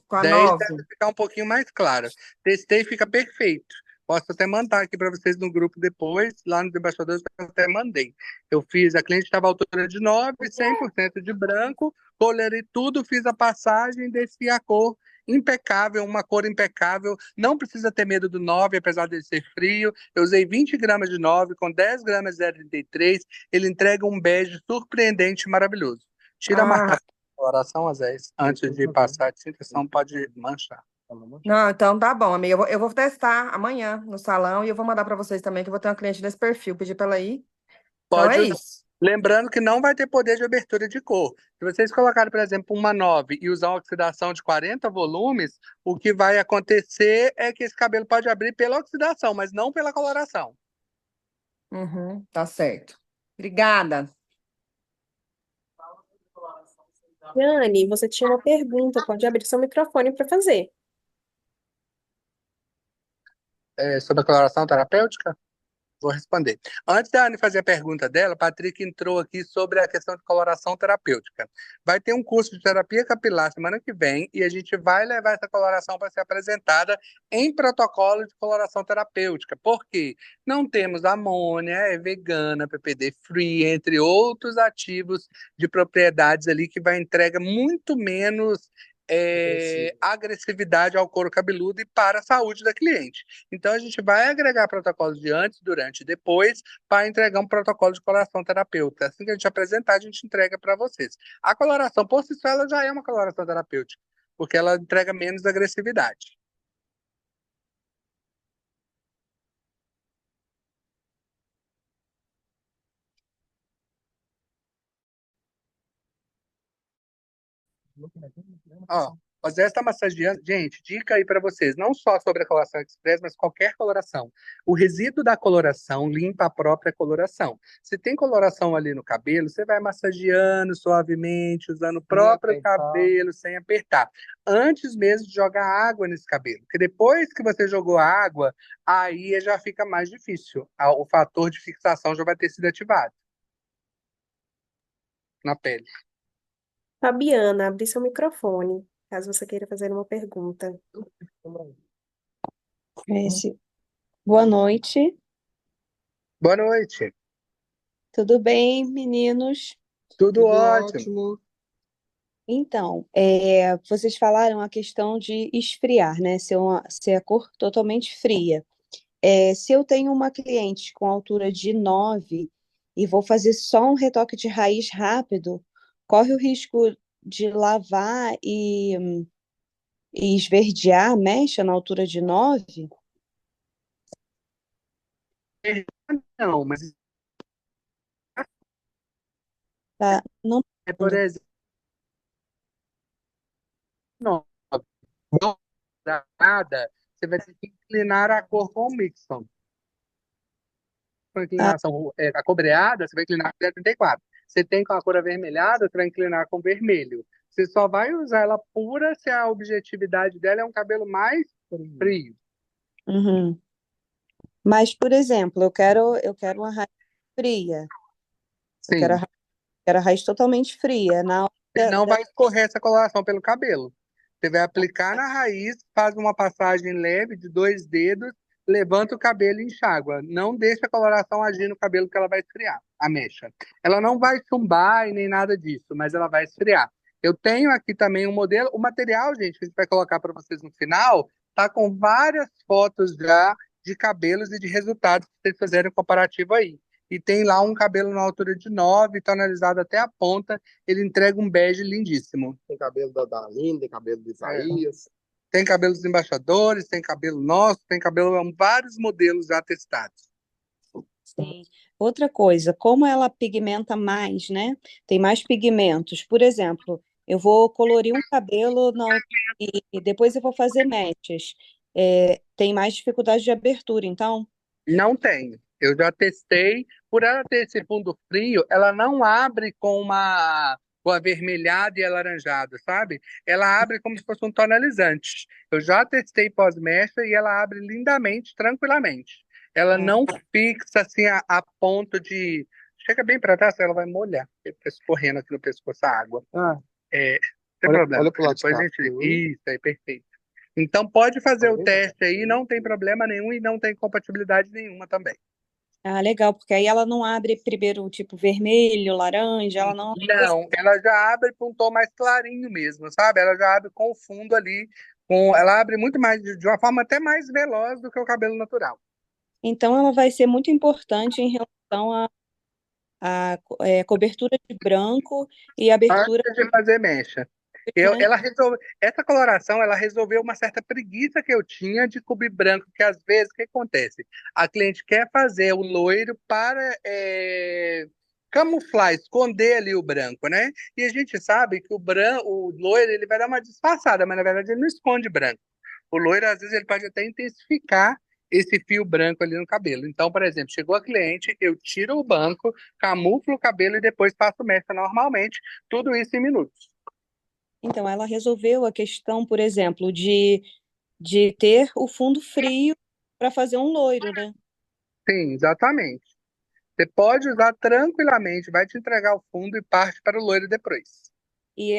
Speaker 13: Com a
Speaker 1: 10
Speaker 13: 9?
Speaker 1: deve ficar um pouquinho mais claro. Testei e fica perfeito. Posso até mandar aqui para vocês no grupo depois, lá nos embaixadores, eu até mandei. Eu fiz, a cliente estava à altura de 9, 100% de branco, colorei tudo, fiz a passagem, desci a cor impecável, uma cor impecável. Não precisa ter medo do 9, apesar de ser frio. Eu usei 20 gramas de 9 com 10 gramas de 0,33. Ele entrega um bege surpreendente e maravilhoso. Tira a
Speaker 13: Ah,
Speaker 1: marcação de coloração, Azés, antes de passar a tinta, senão pode manchar.
Speaker 13: não, então tá bom, amiga. Eu vou testar amanhã no salão e eu vou mandar para vocês também, que eu vou ter uma cliente desse perfil, pedir para ela ir. Então é
Speaker 1: Pode usar.
Speaker 13: isso.
Speaker 1: Lembrando que não vai ter poder de abertura de cor. Se vocês colocarem, por exemplo, uma 9 e usar uma oxidação de 40 volumes, o que vai acontecer é que esse cabelo pode abrir pela oxidação, mas não pela coloração.
Speaker 13: Uhum, tá certo. Obrigada.
Speaker 3: Jane, você tinha uma pergunta, pode abrir seu microfone para fazer.
Speaker 1: Sobre a coloração terapêutica? Vou responder. Antes da Anne fazer a pergunta dela, a Patrick entrou aqui sobre a questão de coloração terapêutica. Vai ter um curso de terapia capilar semana que vem e a gente vai levar essa coloração para ser apresentada em protocolo de coloração terapêutica. Por quê? Não temos amônia, é vegana, PPD free, entre outros ativos de propriedades ali que vai entrega muito menos agressividade ao couro cabeludo e para a saúde da cliente. Então, a gente vai agregar protocolos de antes, durante e depois para entregar um protocolo de coloração terapêutica. Assim que a gente apresentar, a gente entrega para vocês. A coloração, por si só, ela já é uma coloração terapêutica, porque ela entrega menos agressividade. Ó, o Zé está massageando. Gente, dica aí para vocês, não só sobre a coloração express, mas qualquer coloração. O resíduo da coloração limpa a própria coloração. Se tem coloração ali no cabelo, você vai massageando suavemente, usando o próprio cabelo, sem apertar. Antes mesmo de jogar água nesse cabelo. Porque depois que você jogou a água, aí já fica mais difícil. O fator de fixação já vai ter sido ativado na pele.
Speaker 3: Fabiana, abri seu microfone, caso você queira fazer uma pergunta.
Speaker 14: Boa noite,
Speaker 1: Boa noite.
Speaker 14: tudo bem, meninos?
Speaker 1: Tudo
Speaker 2: Tudo
Speaker 1: ótimo.
Speaker 2: ótimo.
Speaker 14: Então, vocês falaram a questão de esfriar, né? Ser a cor totalmente fria. Se eu tenho uma cliente com altura de 9 e vou fazer só um retoque de raiz rápido, corre o risco de lavar e esverdear a mecha na altura de 9?
Speaker 1: Não, mas
Speaker 14: Tá? Não
Speaker 1: por
Speaker 14: entendo.
Speaker 1: exemplo, não, nada, você vai ter que inclinar a cor com o Mixon. Com a
Speaker 14: Ah,
Speaker 1: inclinação acobreada, você vai inclinar com 34. Você tem com a cor avermelhada, você vai inclinar com vermelho. Você só vai usar ela pura se a objetividade dela é um cabelo mais frio.
Speaker 14: uhum. Mas, por exemplo, eu quero uma raiz fria. Eu quero
Speaker 1: Sim.
Speaker 14: quero a raiz totalmente fria. Na hora
Speaker 1: Você não
Speaker 14: da-
Speaker 1: vai escorrer essa coloração pelo cabelo. Você vai aplicar na raiz, faz uma passagem leve de 2 dedos, levanta o cabelo e enxágua. Não deixa a coloração agir no cabelo que ela vai esfriar, a mecha. Ela não vai chumbar e nem nada disso, mas ela vai esfriar. Eu tenho aqui também um modelo. O material, gente, que a gente vai colocar para vocês no final, tá com várias fotos já de cabelos e de resultados que vocês fizerem comparativo aí. E tem lá um cabelo na altura de 9, tonalizado até a ponta. Ele entrega um bege lindíssimo.
Speaker 2: Tem cabelo da Darlene, tem cabelo do Isaías.
Speaker 1: Tem cabelo dos embaixadores, tem cabelo nosso, tem cabelo, vários modelos já testados.
Speaker 14: Sim. Outra coisa, como ela pigmenta mais, né? Tem mais pigmentos. Por exemplo, eu vou colorir um cabelo e depois eu vou fazer mechas. Tem mais dificuldade de abertura, então?
Speaker 1: Não tem. Eu já testei. Por ela ter esse fundo frio, ela não abre com avermelhado e alaranjado, sabe? Ela abre como se fosse um tonalizante. Eu já testei pós-mecha e ela abre lindamente, tranquilamente. Ela não fixa assim a ponto de. Chega bem para trás, ela vai molhar. Está escorrendo aqui no pescoço a água. Sem
Speaker 2: Olha,
Speaker 1: problema.
Speaker 2: olha pro lado de
Speaker 1: Depois a
Speaker 2: cá.
Speaker 1: gente. Isso aí, perfeito. Então pode fazer o teste aí, não tem problema nenhum e não tem compatibilidade nenhuma também.
Speaker 14: Ah, legal, porque aí ela não abre primeiro tipo vermelho, laranja, ela não.
Speaker 1: Não, ela já abre para um tom mais clarinho mesmo, sabe? Ela já abre com o fundo ali, ela abre muito mais, de uma forma até mais veloz do que o cabelo natural.
Speaker 14: Então ela vai ser muito importante em relação à cobertura de branco e abertura.
Speaker 1: Antes de fazer mecha. Essa coloração, ela resolveu uma certa preguiça que eu tinha de cobrir branco, porque às vezes, o que acontece? A cliente quer fazer o loiro para camuflar, esconder ali o branco, né? E a gente sabe que o loiro, ele vai dar uma disfarçada, mas na verdade ele não esconde branco. O loiro, às vezes, ele pode até intensificar esse fio branco ali no cabelo. Então, por exemplo, chegou a cliente, eu tiro o banco, camuflo o cabelo e depois passo mecha normalmente, tudo isso em minutos.
Speaker 14: Então, ela resolveu a questão, por exemplo, de ter o fundo frio para fazer um loiro, né?
Speaker 1: Sim, exatamente. Você pode usar tranquilamente, vai te entregar o fundo e parte para o loiro depois.
Speaker 14: E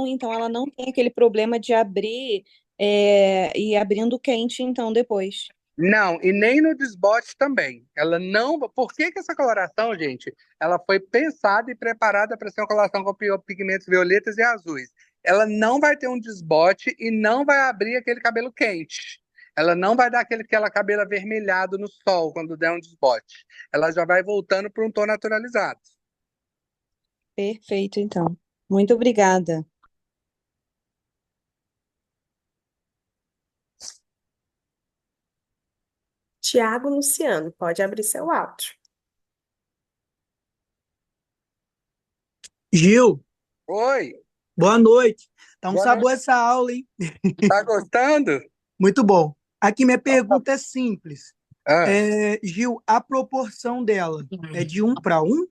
Speaker 14: então, ela não tem aquele problema de abrir e abrindo quente, então, depois.
Speaker 1: Não, e nem no desbote também. Ela não. Por que que essa coloração, gente, ela foi pensada e preparada para ser uma coloração com pigmentos violetas e azuis? Ela não vai ter um desbote e não vai abrir aquele cabelo quente. Ela não vai dar aquela cabelo avermelhado no sol quando der um desbote. Ela já vai voltando para um tom naturalizado.
Speaker 14: Perfeito, então. Muito obrigada.
Speaker 3: Tiago Luciano, pode abrir seu áudio.
Speaker 15: Gil,
Speaker 1: Oi.
Speaker 15: Boa noite. Tá um
Speaker 1: Boa noite.
Speaker 15: sabor essa aula, hein?
Speaker 1: Tá gostando?
Speaker 15: Muito bom. Aqui minha pergunta é simples.
Speaker 1: Ah,
Speaker 15: Gil, a proporção dela é de 1:1?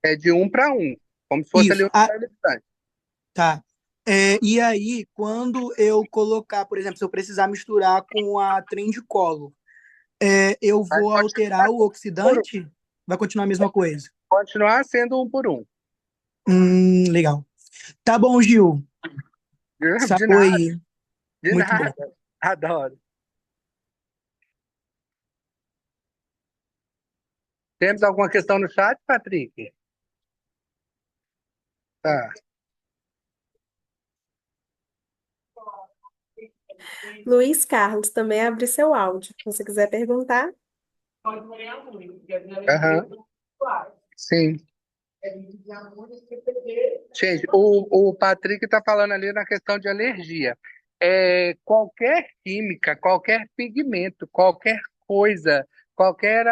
Speaker 1: é de 1:1, como se fosse ali
Speaker 15: Isso.
Speaker 1: um representante.
Speaker 15: Tá. E aí, quando eu colocar, por exemplo, se eu precisar misturar com a Trend-Color, eu
Speaker 1: Vai
Speaker 15: vou alterar
Speaker 1: continuar
Speaker 15: o
Speaker 1: por um.
Speaker 15: oxidante? Vai continuar a mesma coisa?
Speaker 1: Continuar sendo 1:1.
Speaker 15: Legal. Tá bom, Gil.
Speaker 1: De
Speaker 15: Sabor
Speaker 1: nada,
Speaker 15: aí.
Speaker 1: de
Speaker 15: Muito bom.
Speaker 1: nada. Adoro. Temos alguma questão no chat, Patrick? Tá.
Speaker 3: Luiz Carlos, também abre seu áudio. Se você quiser perguntar.
Speaker 1: Aham. Sim. Gente, o Patrick está falando ali na questão de alergia. Qualquer química, qualquer pigmento, qualquer coisa, qualquer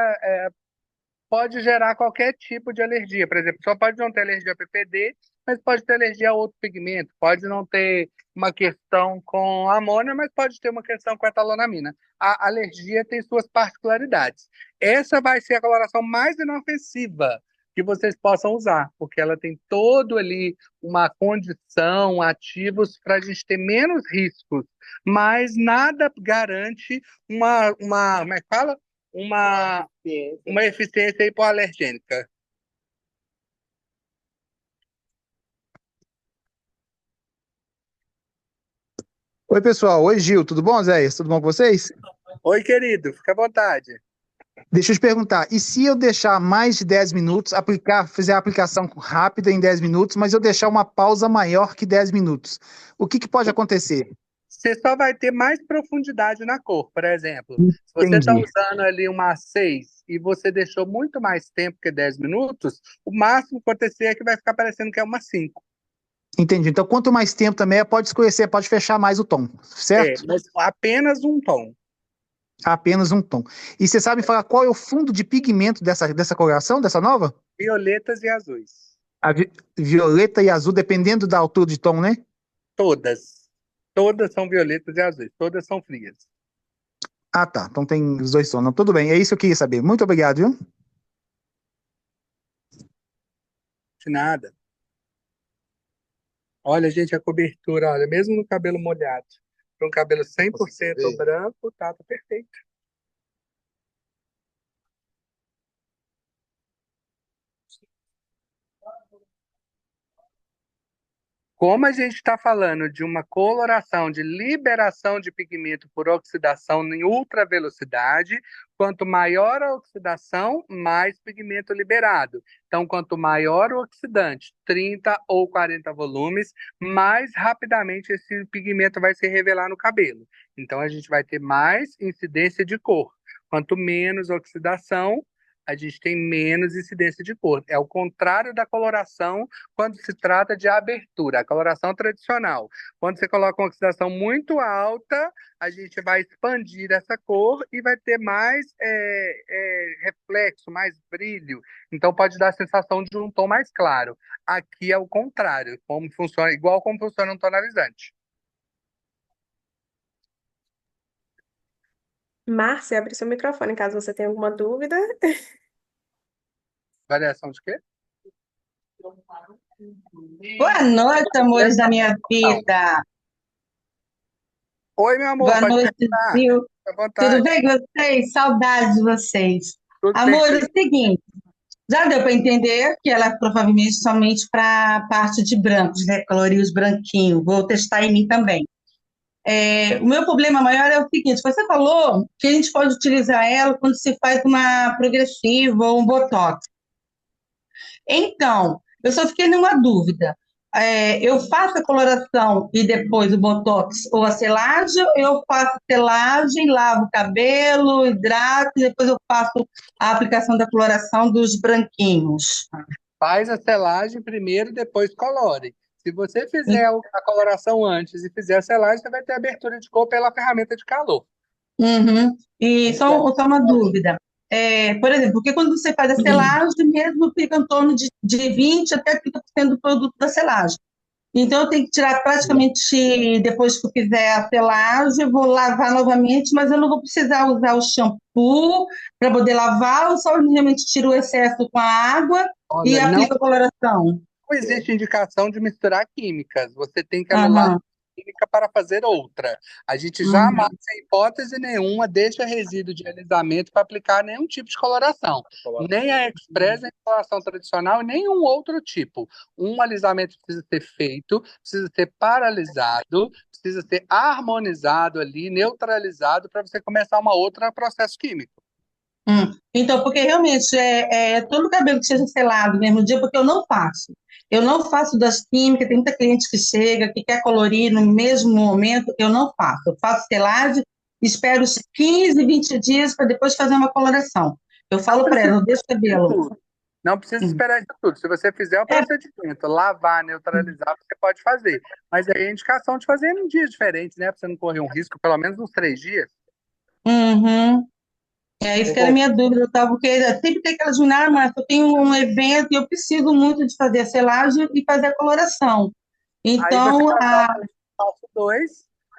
Speaker 1: pode gerar qualquer tipo de alergia. Por exemplo, só pode não ter alergia a PPD, mas pode ter alergia a outro pigmento. Pode não ter uma questão com amônia, mas pode ter uma questão com etalonamina. A alergia tem suas particularidades. Essa vai ser a coloração mais inofensiva que vocês possam usar, porque ela tem todo ali uma condição, ativos para a gente ter menos riscos, mas nada garante como é que fala? Uma eficiência hipoalergênica.
Speaker 16: Oi, pessoal. Oi, Gil. Tudo bom, Zéias? Tudo bom com vocês?
Speaker 1: Oi, querido, fica à vontade.
Speaker 16: Deixa eu te perguntar, e se eu deixar mais de 10 minutos, fizer a aplicação rápida em 10 minutos, mas eu deixar uma pausa maior que 10 minutos? O que pode acontecer?
Speaker 1: Você só vai ter mais profundidade na cor, por exemplo. Se você está
Speaker 16: Entendi.
Speaker 1: usando ali uma 6 e você deixou muito mais tempo que 10 minutos, o máximo que acontecer é que vai ficar parecendo que é uma 5.
Speaker 16: Entendi. Então, quanto mais tempo também, pode escurecer, pode fechar mais o tom, certo?
Speaker 1: Mas apenas um tom.
Speaker 16: Apenas um tom. E você sabe falar qual é o fundo de pigmento dessa coloração, dessa nova?
Speaker 1: Violetas e azuis.
Speaker 16: A violeta e azul, dependendo da altura de tom, né?
Speaker 1: Todas. Todas são violetas e azuis. Todas são frias.
Speaker 16: Ah, tá. Então tem os dois tons. Não, tudo bem, é isso que eu queria saber. Muito obrigado, viu?
Speaker 1: De nada. Olha, gente, a cobertura, olha, mesmo no cabelo molhado, para um cabelo 100% branco, tá perfeito. Como a gente está falando de uma coloração, de liberação de pigmento por oxidação em ultravelocidade, quanto maior a oxidação, mais pigmento liberado. Então, quanto maior o oxidante, 30 ou 40 volumes, mais rapidamente esse pigmento vai se revelar no cabelo. Então, a gente vai ter mais incidência de cor. Quanto menos oxidação, a gente tem menos incidência de cor. É o contrário da coloração quando se trata de abertura, a coloração tradicional. Quando você coloca uma oxidação muito alta, a gente vai expandir essa cor e vai ter mais reflexo, mais brilho. Então pode dar a sensação de um tom mais claro. Aqui é o contrário, como funciona, igual como funciona um tonalizante.
Speaker 3: Márcia, abre seu microfone caso você tenha alguma dúvida.
Speaker 1: Variação de quê?
Speaker 5: Boa noite, amores da minha vida.
Speaker 1: Oi, meu amor,
Speaker 5: Boa
Speaker 1: pode
Speaker 5: noite,
Speaker 1: perguntar.
Speaker 5: viu?
Speaker 1: Fica à vontade.
Speaker 5: Tudo bem com vocês? Saudades de vocês.
Speaker 1: Tudo
Speaker 5: Amor, é o
Speaker 1: perfeito.
Speaker 5: seguinte, já deu para entender que ela é provavelmente somente para a parte de brancos, né? Colorir os branquinhos. Vou testar em mim também. O meu problema maior é o seguinte: você falou que a gente pode utilizar ela quando se faz uma progressiva ou um botox. Então, eu só fiquei numa dúvida. Eu faço a coloração e depois o botox ou a selagem, ou eu faço selagem, lavo o cabelo, hidrato e depois eu faço a aplicação da coloração dos branquinhos.
Speaker 1: Faz a selagem primeiro, depois colore. Se você fizer a coloração antes e fizer a selagem, você vai ter abertura de cor pela ferramenta de calor.
Speaker 5: Uhum. E só uma dúvida. Por exemplo, porque quando você faz a selagem, mesmo fica em torno de 20% até 30% do produto da selagem. Então, eu tenho que tirar praticamente, depois que eu fizer a selagem, eu vou lavar novamente, mas eu não vou precisar usar o shampoo para poder lavar, eu só realmente tiro o excesso com a água e
Speaker 1: Olha, não
Speaker 5: aplico a coloração.
Speaker 1: existe indicação de misturar químicas. Você tem que anular
Speaker 5: Aham,
Speaker 1: a química para fazer outra. A gente jamais,
Speaker 5: uhum,
Speaker 1: em hipótese nenhuma, deixa resíduo de alisamento para aplicar nenhum tipo de coloração. Nem a Express, nem a coloração tradicional, e nenhum outro tipo. Um alisamento precisa ser feito, precisa ser paralisado, precisa ser harmonizado ali, neutralizado, para você começar uma outra processo químico.
Speaker 5: Então, porque realmente todo o cabelo que seja selado no mesmo dia, porque eu não faço. Eu não faço das químicas, tem muita cliente que chega, que quer colorir no mesmo momento, eu não faço. Eu faço selagem, espero os 15, 20 dias para depois fazer uma coloração. Eu
Speaker 1: Não
Speaker 5: falo para ela,
Speaker 1: precisa
Speaker 5: eu deixo o
Speaker 1: esperar isso
Speaker 5: cabelo.
Speaker 1: tudo. Não precisa
Speaker 5: Hum.
Speaker 1: esperar isso tudo. Se você fizer o
Speaker 5: É,
Speaker 1: procedimento, lavar, neutralizar, você pode fazer. Mas aí a indicação de fazer em dias diferentes, né? Para você não correr um risco, pelo menos uns 3 dias.
Speaker 5: uhum. É isso que era a
Speaker 1: Bom,
Speaker 5: minha dúvida, tá? Porque sempre tem aquela dúvida, ah, mas eu tenho um evento e eu preciso muito de fazer a selagem e fazer a coloração.
Speaker 1: aí você
Speaker 5: Então,
Speaker 1: vai usar o passo 2.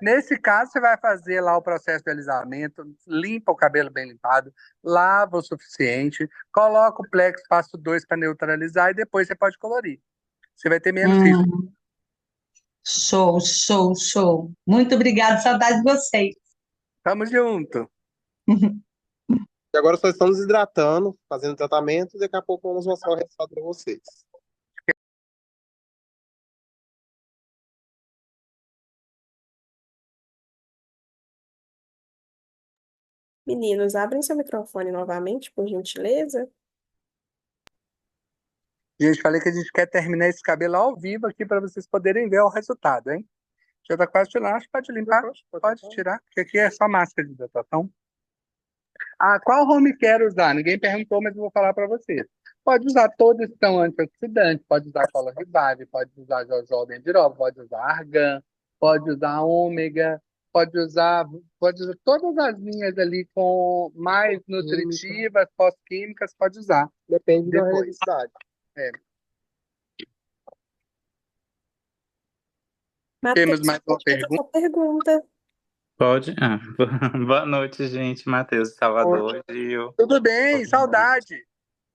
Speaker 1: Nesse caso, você vai fazer lá o processo de alisamento, limpa o cabelo bem limpado, lava o suficiente, coloca o Plex passo 2 para neutralizar e depois você pode colorir. Você vai ter menos risco.
Speaker 5: hum, show, show, show. Muito obrigada, saudade de vocês.
Speaker 1: Tamo junto.
Speaker 2: E agora só estamos hidratando, fazendo tratamento, e daqui a pouco vamos mostrar o resultado para vocês.
Speaker 3: Meninos, abrem seu microfone novamente, por gentileza.
Speaker 1: Gente, falei que a gente quer terminar esse cabelo ao vivo aqui para vocês poderem ver o resultado, hein? Já tá quase tirando, acho que pode limpar, pode tirar, porque aqui é só máscara de hidratação. Ah, qual home care usar? Ninguém perguntou, mas eu vou falar para vocês. Pode usar todos que são antioxidantes, pode usar Color Revive, pode usar Jojoba Bendiroba, pode usar Argan, pode usar Ômega, pode usar todas as linhas ali com mais nutritivas, pós-químicas, pode usar
Speaker 2: Depende da
Speaker 1: depois.
Speaker 2: necessidade.
Speaker 1: É. Temos
Speaker 3: Matheus,
Speaker 1: mais uma
Speaker 3: pode fazer
Speaker 1: pergunta?
Speaker 3: sua pergunta.
Speaker 17: Pode? Ah, boa noite, gente. Matheus, Salvador, Gil.
Speaker 1: Tudo bem, saudade.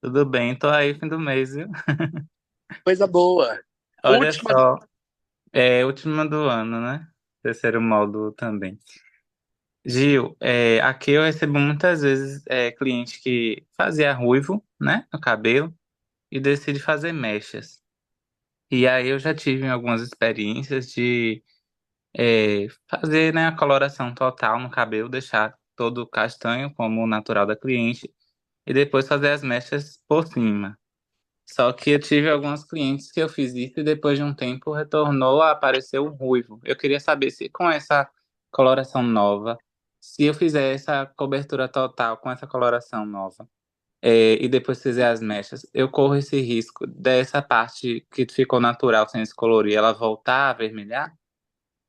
Speaker 17: Tudo bem? Tô aí fim do mês, viu?
Speaker 1: Coisa boa.
Speaker 17: Olha
Speaker 1: Última.
Speaker 17: só, é última do ano, né? Terceiro módulo também. Gil, aqui eu recebo muitas vezes cliente que fazia ruivo, né, no cabelo e decide fazer mechas. E aí eu já tive algumas experiências de fazer, né, a coloração total no cabelo, deixar todo castanho como o natural da cliente e depois fazer as mechas por cima. Só que eu tive alguns clientes que eu fiz isso e depois de um tempo retornou a aparecer o ruivo. Eu queria saber se com essa coloração nova, se eu fizer essa cobertura total com essa coloração nova, e depois fizer as mechas, eu corro esse risco dessa parte que ficou natural sem descolorir, ela voltar a avermelhar?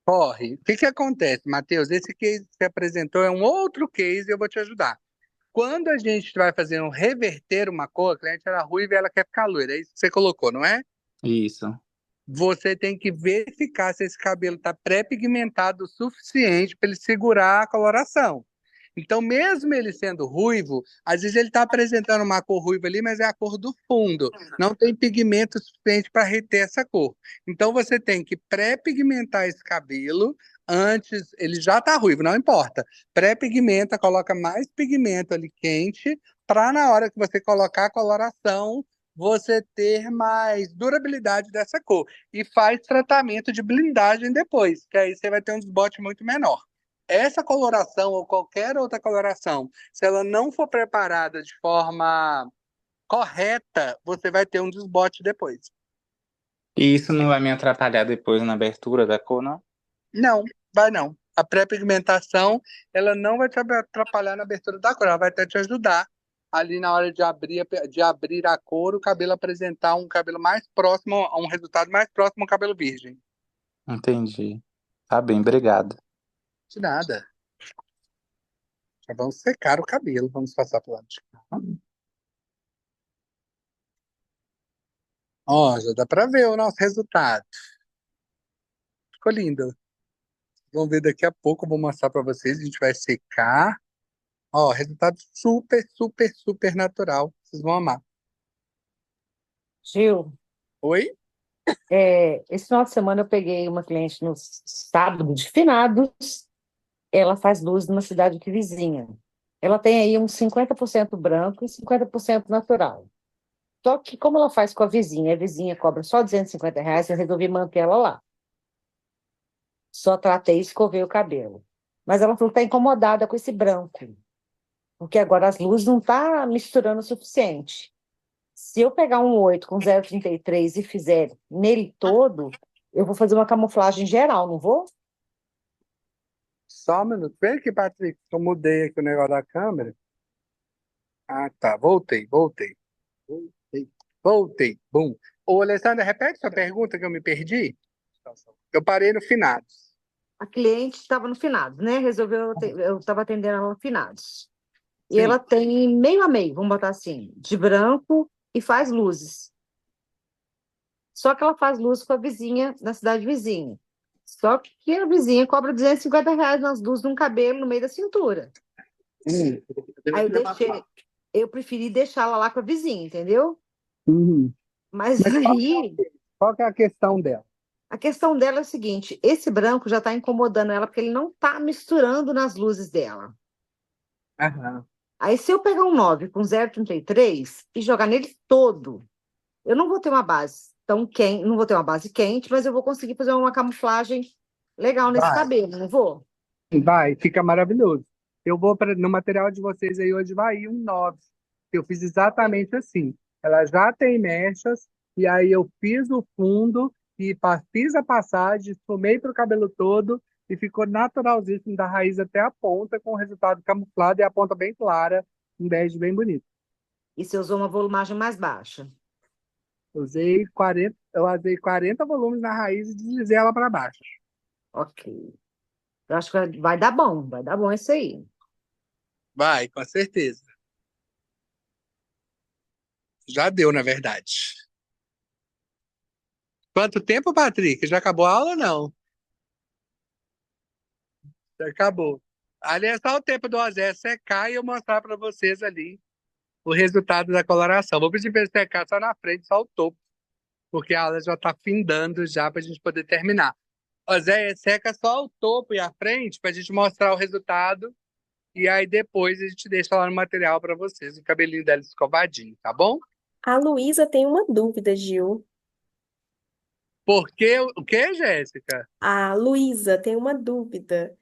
Speaker 1: Corre. O que que acontece, Matheus? Esse case que você apresentou é um outro case e eu vou te ajudar. Quando a gente vai fazer um reverter uma cor, a cliente era ruiva e ela quer ficar loira. É isso que você colocou, não é?
Speaker 17: Isso.
Speaker 1: Você tem que verificar se esse cabelo está pré-pigmentado o suficiente para ele segurar a coloração. Então, mesmo ele sendo ruivo, às vezes ele está apresentando uma cor ruiva ali, mas é a cor do fundo. Não tem pigmento suficiente para reter essa cor. Então, você tem que pré-pigmentar esse cabelo antes. Ele já está ruivo, não importa. Pré-pigmenta, coloca mais pigmento ali quente, para na hora que você colocar a coloração, você ter mais durabilidade dessa cor. E faz tratamento de blindagem depois, que aí você vai ter um desbote muito menor. Essa coloração ou qualquer outra coloração, se ela não for preparada de forma correta, você vai ter um desbote depois.
Speaker 17: E isso não vai me atrapalhar depois na abertura da cor, não?
Speaker 1: Não, vai não. A pré-pigmentação, ela não vai te atrapalhar na abertura da cor, ela vai até te ajudar ali na hora de abrir a cor, o cabelo apresentar um cabelo mais próximo, um resultado mais próximo ao cabelo virgem.
Speaker 17: Entendi. Tá bem, obrigado.
Speaker 1: De nada. Já vamos secar o cabelo, vamos passar para o lado de cá. Ó, já dá para ver o nosso resultado. ficou lindo. Vamos ver daqui a pouco, eu vou mostrar para vocês, a gente vai secar. Ó, resultado super, super, super natural. Vocês vão amar.
Speaker 4: Gil,
Speaker 1: Oi?
Speaker 4: esse final de semana eu peguei uma cliente no sábado de finados. Ela faz luz numa cidade aqui vizinha. Ela tem aí uns 50% branco e 50% natural. Só que como ela faz com a vizinha cobra só R$ 250, eu resolvi manter ela lá. Só tratei e escovei o cabelo. Mas ela falou que está incomodada com esse branco, porque agora as luzes não estão misturando o suficiente. Se eu pegar um 8 com 0,33 e fizer nele todo, eu vou fazer uma camuflagem geral, não vou?
Speaker 1: Só um minuto. Vem aqui, Patrick. Eu mudei aqui o negócio da câmera. Ah, tá. Voltei. Bum. Ô, Alessandra, repete sua pergunta que eu me perdi. Eu parei no finados.
Speaker 4: A cliente estava no finados, né? Eu estava atendendo ela no finados. E
Speaker 1: Sim.
Speaker 4: ela tem meio a meio, vamos botar assim, de branco e faz luzes. Só que ela faz luzes com a vizinha, na cidade vizinha. Só que a vizinha cobra R$ 250 nas luzes de um cabelo no meio da cintura. Aí eu preferi deixá-la lá com a vizinha, entendeu?
Speaker 1: Uhum.
Speaker 4: Mas
Speaker 1: Mas
Speaker 4: aí,
Speaker 1: qual que é a questão dela?
Speaker 4: a questão dela é o seguinte, esse branco já está incomodando ela, porque ele não está misturando nas luzes dela.
Speaker 1: Aham.
Speaker 4: Aí se eu pegar um 9 com 0,33 e jogar nele todo, eu não vou ter uma base tão quente, não vou ter uma base quente, mas eu vou conseguir fazer uma camuflagem legal nesse cabelo, não vou?
Speaker 1: Vai, fica maravilhoso. Eu vou no material de vocês aí hoje vai ir um 9. Eu fiz exatamente assim. Ela já tem mechas, e aí eu fiz o fundo e fiz a passagem, esfumei para o cabelo todo e ficou naturalzíssimo da raiz até a ponta, com o resultado camuflado e a ponta bem clara, um bege bem bonito.
Speaker 4: E você usou uma volumagem mais baixa?
Speaker 1: Eu usei 40 volumes na raiz e deslizei ela para baixo.
Speaker 4: Ok. Eu acho que vai dar bom isso aí.
Speaker 1: Vai, com certeza. Já deu, na verdade. Quanto tempo, Patrick? Já acabou a aula ou não? Já acabou. Ali é só o tempo do Ozé secar e eu mostrar para vocês ali o resultado da coloração. Vou pedir para ele secar só na frente, só o topo, porque a aula já está findando já para a gente poder terminar. Ozé, seca só o topo e a frente para a gente mostrar o resultado e aí depois a gente deixa lá no material para vocês, o cabelinho dela escovadinho, tá bom?
Speaker 3: A Luísa tem uma dúvida, Gil.
Speaker 1: Porque o que, Jéssica?
Speaker 3: A Luísa tem uma dúvida.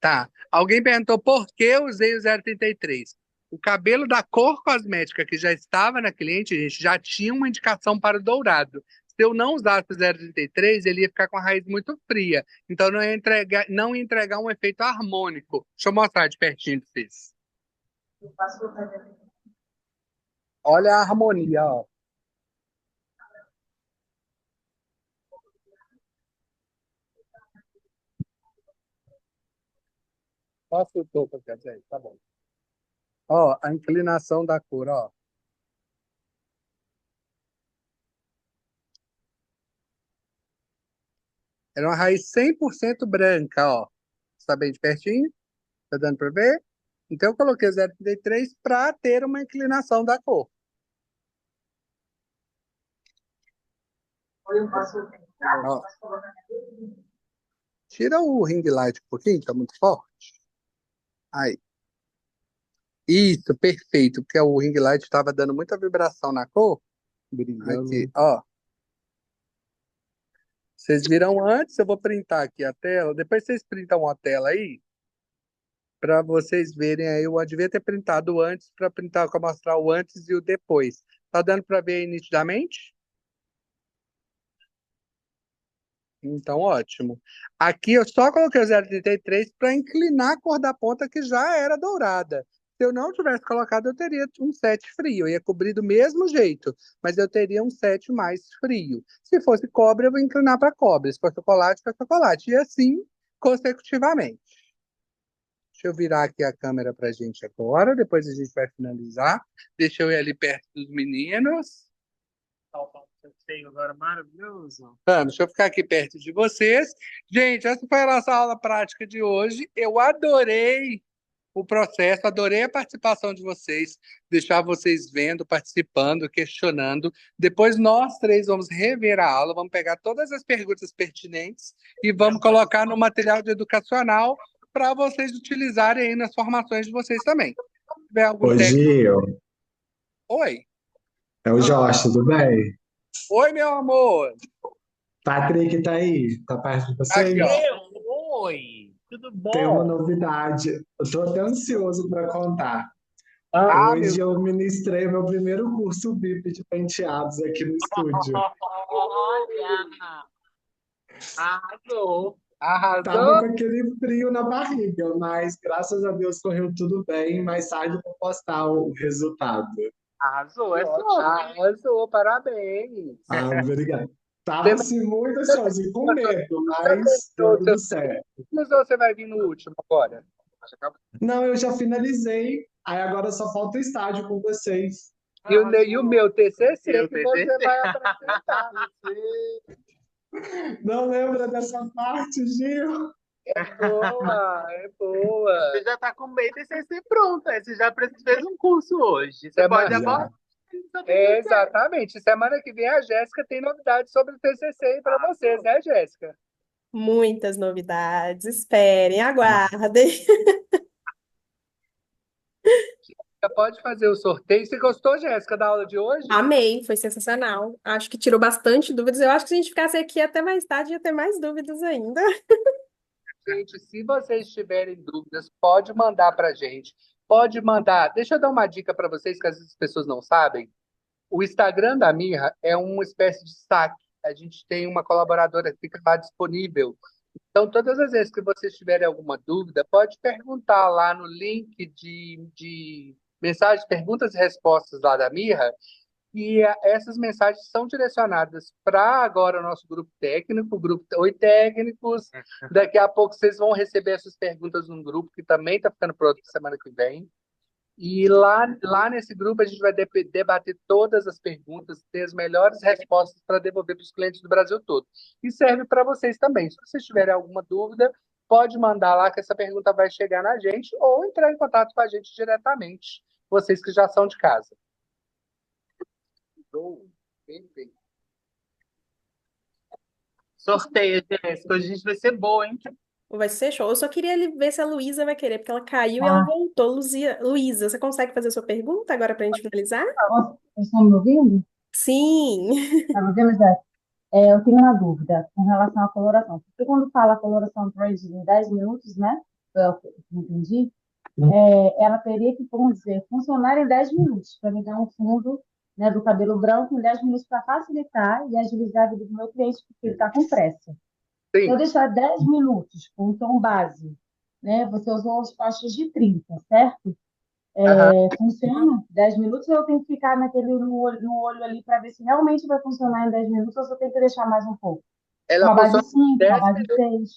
Speaker 1: Tá. Alguém perguntou por que eu usei o 0,33. O cabelo da cor cosmética que já estava na cliente, gente, já tinha uma indicação para o dourado. Se eu não usasse o 0,33, ele ia ficar com a raiz muito fria. Então não ia entregar um efeito harmônico. Deixa eu mostrar de pertinho para vocês. Olha a harmonia, ó. Passa o topo aqui, gente. Tá bom. Ó, a inclinação da cor, ó. Era uma raiz 100% branca, ó. Está bem de pertinho? Tá dando para ver? Então eu coloquei o 0,33 para ter uma inclinação da cor. Ó. Tira o ring light um pouquinho, tá muito forte. Aí. Isso, perfeito, porque o ring light estava dando muita vibração na cor. Aqui, ó. Vocês viram antes, eu vou printar aqui a tela. Depois vocês printam a tela aí, para vocês verem aí. Eu devia ter printado antes para printar, para mostrar o antes e o depois. Tá dando para ver aí nitidamente? Então, ótimo. Aqui eu só coloquei o 0,33 para inclinar a cor da ponta que já era dourada. Se eu não tivesse colocado, eu teria um 7 frio. Eu ia cobrir do mesmo jeito, mas eu teria um 7 mais frio. Se fosse cobre, eu vou inclinar para cobre. Se for chocolate, para chocolate. E assim, consecutivamente. Deixa eu virar aqui a câmera para a gente agora, depois a gente vai finalizar. Deixa eu ir ali perto dos meninos.
Speaker 17: Sorteio agora maravilhoso.
Speaker 1: Deixa eu ficar aqui perto de vocês. Gente, essa foi a nossa aula prática de hoje. Eu adorei o processo, adorei a participação de vocês, deixar vocês vendo, participando, questionando. Depois nós três vamos rever a aula, vamos pegar todas as perguntas pertinentes e vamos colocar no material de educacional para vocês utilizarem aí nas formações de vocês também. Se tiver algum
Speaker 18: Oi,
Speaker 1: técnico.
Speaker 18: Gil.
Speaker 1: Oi.
Speaker 18: É o Jorge, tudo bem?
Speaker 1: Oi, meu amor.
Speaker 18: Patrick tá aí? Tá perto de
Speaker 1: Aqui,
Speaker 18: vocês?
Speaker 1: ó.
Speaker 17: Oi, tudo
Speaker 18: Tem uma
Speaker 17: bom?
Speaker 18: novidade. Eu tô até ansioso para contar.
Speaker 1: Ah, meu
Speaker 18: Hoje eu ministrei meu primeiro curso VIP de penteados aqui no estúdio.
Speaker 17: Olha, arrasou.
Speaker 18: Tava
Speaker 1: Arrasou.
Speaker 18: com aquele frio na barriga, mas graças a Deus correu tudo bem. Mais tarde eu vou postar o resultado.
Speaker 17: Arrasou, é sobre.
Speaker 1: Arrasou, parabéns.
Speaker 18: Ah, obrigado. Tava assim muito ansioso e com medo, mas deu tudo certo.
Speaker 1: Mas você vai vir no último agora?
Speaker 18: Não, eu já finalizei. Aí agora só falta o estágio com vocês.
Speaker 1: E o meu TCC
Speaker 17: Meu
Speaker 1: que você
Speaker 17: TCC.
Speaker 1: vai apresentar.
Speaker 18: Não lembra dessa parte, Gil?
Speaker 1: É boa, é boa.
Speaker 17: Você já tá com o TCC pronto, aí você já fez um curso hoje. Você pode abordar.
Speaker 1: Exatamente. Semana que vem a Jéssica tem novidades sobre o TCC aí para vocês, né, Jéssica?
Speaker 3: Muitas novidades. Esperem, aguardem.
Speaker 1: Já pode fazer o sorteio. Você gostou, Jéssica, da aula de hoje?
Speaker 3: Amei, foi sensacional. Acho que tirou bastante dúvidas. Eu acho que se a gente ficasse aqui até mais tarde, ia ter mais dúvidas ainda.
Speaker 1: Gente, se vocês tiverem dúvidas, pode mandar para a gente. Pode mandar. Deixa eu dar uma dica para vocês que às vezes as pessoas não sabem. O Instagram da Mirra é uma espécie de saque. A gente tem uma colaboradora que fica lá disponível. Então, todas as vezes que vocês tiverem alguma dúvida, pode perguntar lá no link de mensagens, perguntas e respostas lá da Mirra. E essas mensagens são direcionadas para agora o nosso grupo técnico, o grupo Oi Técnicos. Daqui a pouco vocês vão receber essas perguntas num grupo que também está ficando pronto semana que vem. E lá nesse grupo a gente vai debater todas as perguntas, ter as melhores respostas para devolver para os clientes do Brasil todo. E serve para vocês também. Se vocês tiverem alguma dúvida, pode mandar lá que essa pergunta vai chegar na gente ou entrar em contato com a gente diretamente, vocês que já são de casa. Perfeito.
Speaker 17: Sorteio, Jéssica. Hoje a gente vai ser boa, hein?
Speaker 3: Vai ser show. Eu só queria ver se a Luísa vai querer, porque ela caiu e ela voltou. Luísa, você consegue fazer a sua pergunta agora para a gente finalizar?
Speaker 9: Vocês estão me ouvindo?
Speaker 3: Sim.
Speaker 9: Tá me ouvindo, Zé? Eu tenho uma dúvida com relação à coloração. Porque quando fala a coloração trade em 10 minutos, né? Eu entendi. Ela teria que, vamos dizer, funcionar em 10 minutos, para me dar um fundo, né, do cabelo branco em 10 minutos para facilitar e agilizar a vida do meu cliente, porque ele está com pressa. Se eu deixar 10 minutos com um tom base, né? Você usou as faixas de 30, certo? Funciona 10 minutos ou eu tenho que ficar no olho ali para ver se realmente vai funcionar em 10 minutos ou se eu tenho que deixar mais um pouco?
Speaker 1: Ela
Speaker 9: Uma base
Speaker 1: funciona
Speaker 9: 5, uma base 6.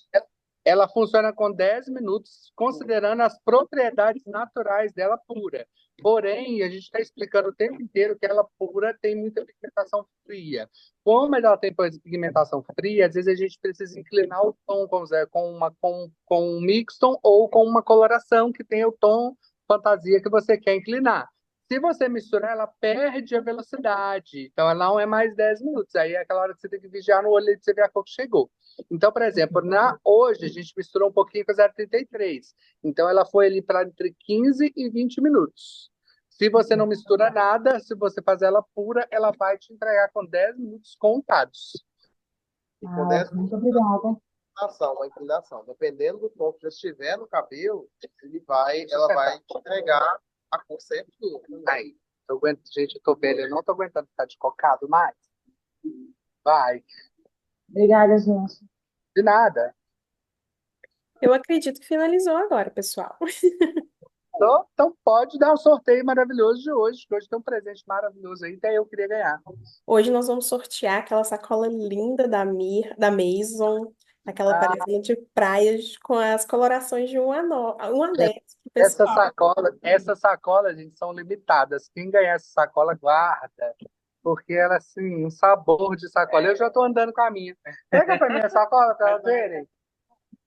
Speaker 1: Ela funciona com 10 minutos, considerando as propriedades naturais dela pura. Porém, a gente está explicando o tempo inteiro que ela pura tem muita pigmentação fria. Como ela tem pigmentação fria, às vezes a gente precisa inclinar o tom com um mixton ou com uma coloração que tenha o tom fantasia que você quer inclinar. Se você misturar, ela perde a velocidade. Então, ela não é mais 10 minutos. Aí é aquela hora que você tem que vigiar no olho e você ver a cor que chegou. Então, por exemplo, hoje a gente misturou um pouquinho com a 0,33. Então, ela foi ali para entre 15 e 20 minutos. Se você não mistura nada, se você fazer ela pura, ela vai te entregar com 10 minutos contados.
Speaker 2: E com 10
Speaker 9: Muito
Speaker 2: minutos,
Speaker 9: obrigada.
Speaker 2: uma inclinação. Dependendo do tom que já estiver no cabelo, ela vai te entregar a cor certinha.
Speaker 1: Aí, gente, eu tô velho, eu não tô aguentando ficar de cocado mais. Vai.
Speaker 9: Obrigada, gente.
Speaker 1: De nada.
Speaker 3: Eu acredito que finalizou agora, pessoal.
Speaker 1: Então pode dar um sorteio maravilhoso de hoje, que hoje tem um presente maravilhoso aí, até eu queria ganhar.
Speaker 3: Hoje nós vamos sortear aquela sacola linda da Maison, aquela parecendo de praias com as colorações de 1 a 10 pro pessoal.
Speaker 1: Essa sacola, gente, são limitadas. Quem ganhar essa sacola, guarda. porque ela, assim, um sabor de sacola. Eu já tô andando com a minha. Pega pra mim a sacola pra elas verem.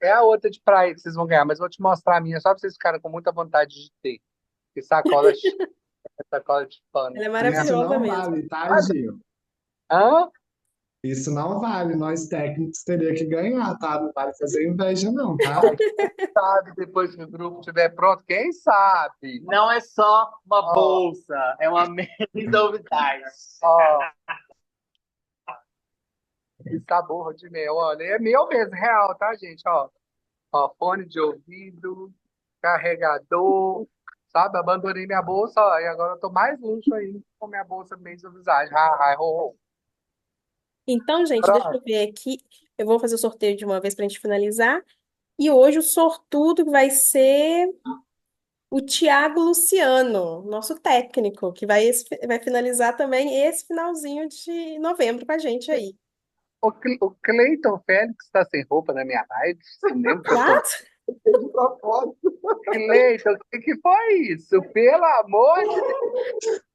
Speaker 1: É a outra de praia que vocês vão ganhar, mas eu vou te mostrar a minha só pra vocês ficarem com muita vontade de ter. Que sacola, sacola de pano.
Speaker 3: Ela é
Speaker 18: Isso
Speaker 3: maravilhosa
Speaker 18: não
Speaker 3: mesmo.
Speaker 18: vale, tá, Gil?
Speaker 1: Hã?
Speaker 18: Isso não vale. Nós técnicos teria que ganhar, tá? Não vale fazer inveja, não, tá?
Speaker 1: Quem sabe depois que o grupo estiver pronto? Quem sabe?
Speaker 6: Não é só uma
Speaker 1: Ó,
Speaker 6: bolsa, é uma mesa novidade.
Speaker 1: ó, que sabor de mel. Olha, é meu mesmo, real, tá, gente? Ó, fone de ouvido, carregador, sabe? Abandonei minha bolsa, ó, e agora eu tô mais luxo ainda com minha bolsa Maison Visage. Ho, ho.
Speaker 3: Então, gente, deixa
Speaker 1: Pronto.
Speaker 3: eu ver aqui. Eu vou fazer o sorteio de uma vez para a gente finalizar. E hoje o sortudo vai ser o Tiago Luciano, nosso técnico, que vai finalizar também esse finalzinho de novembro com a gente aí.
Speaker 1: O Cleiton Félix está sem roupa na minha live. Você lembra que eu tô
Speaker 3: Gato?
Speaker 2: De propósito.
Speaker 1: Cleiton, o que foi isso? Pelo amor de Deus.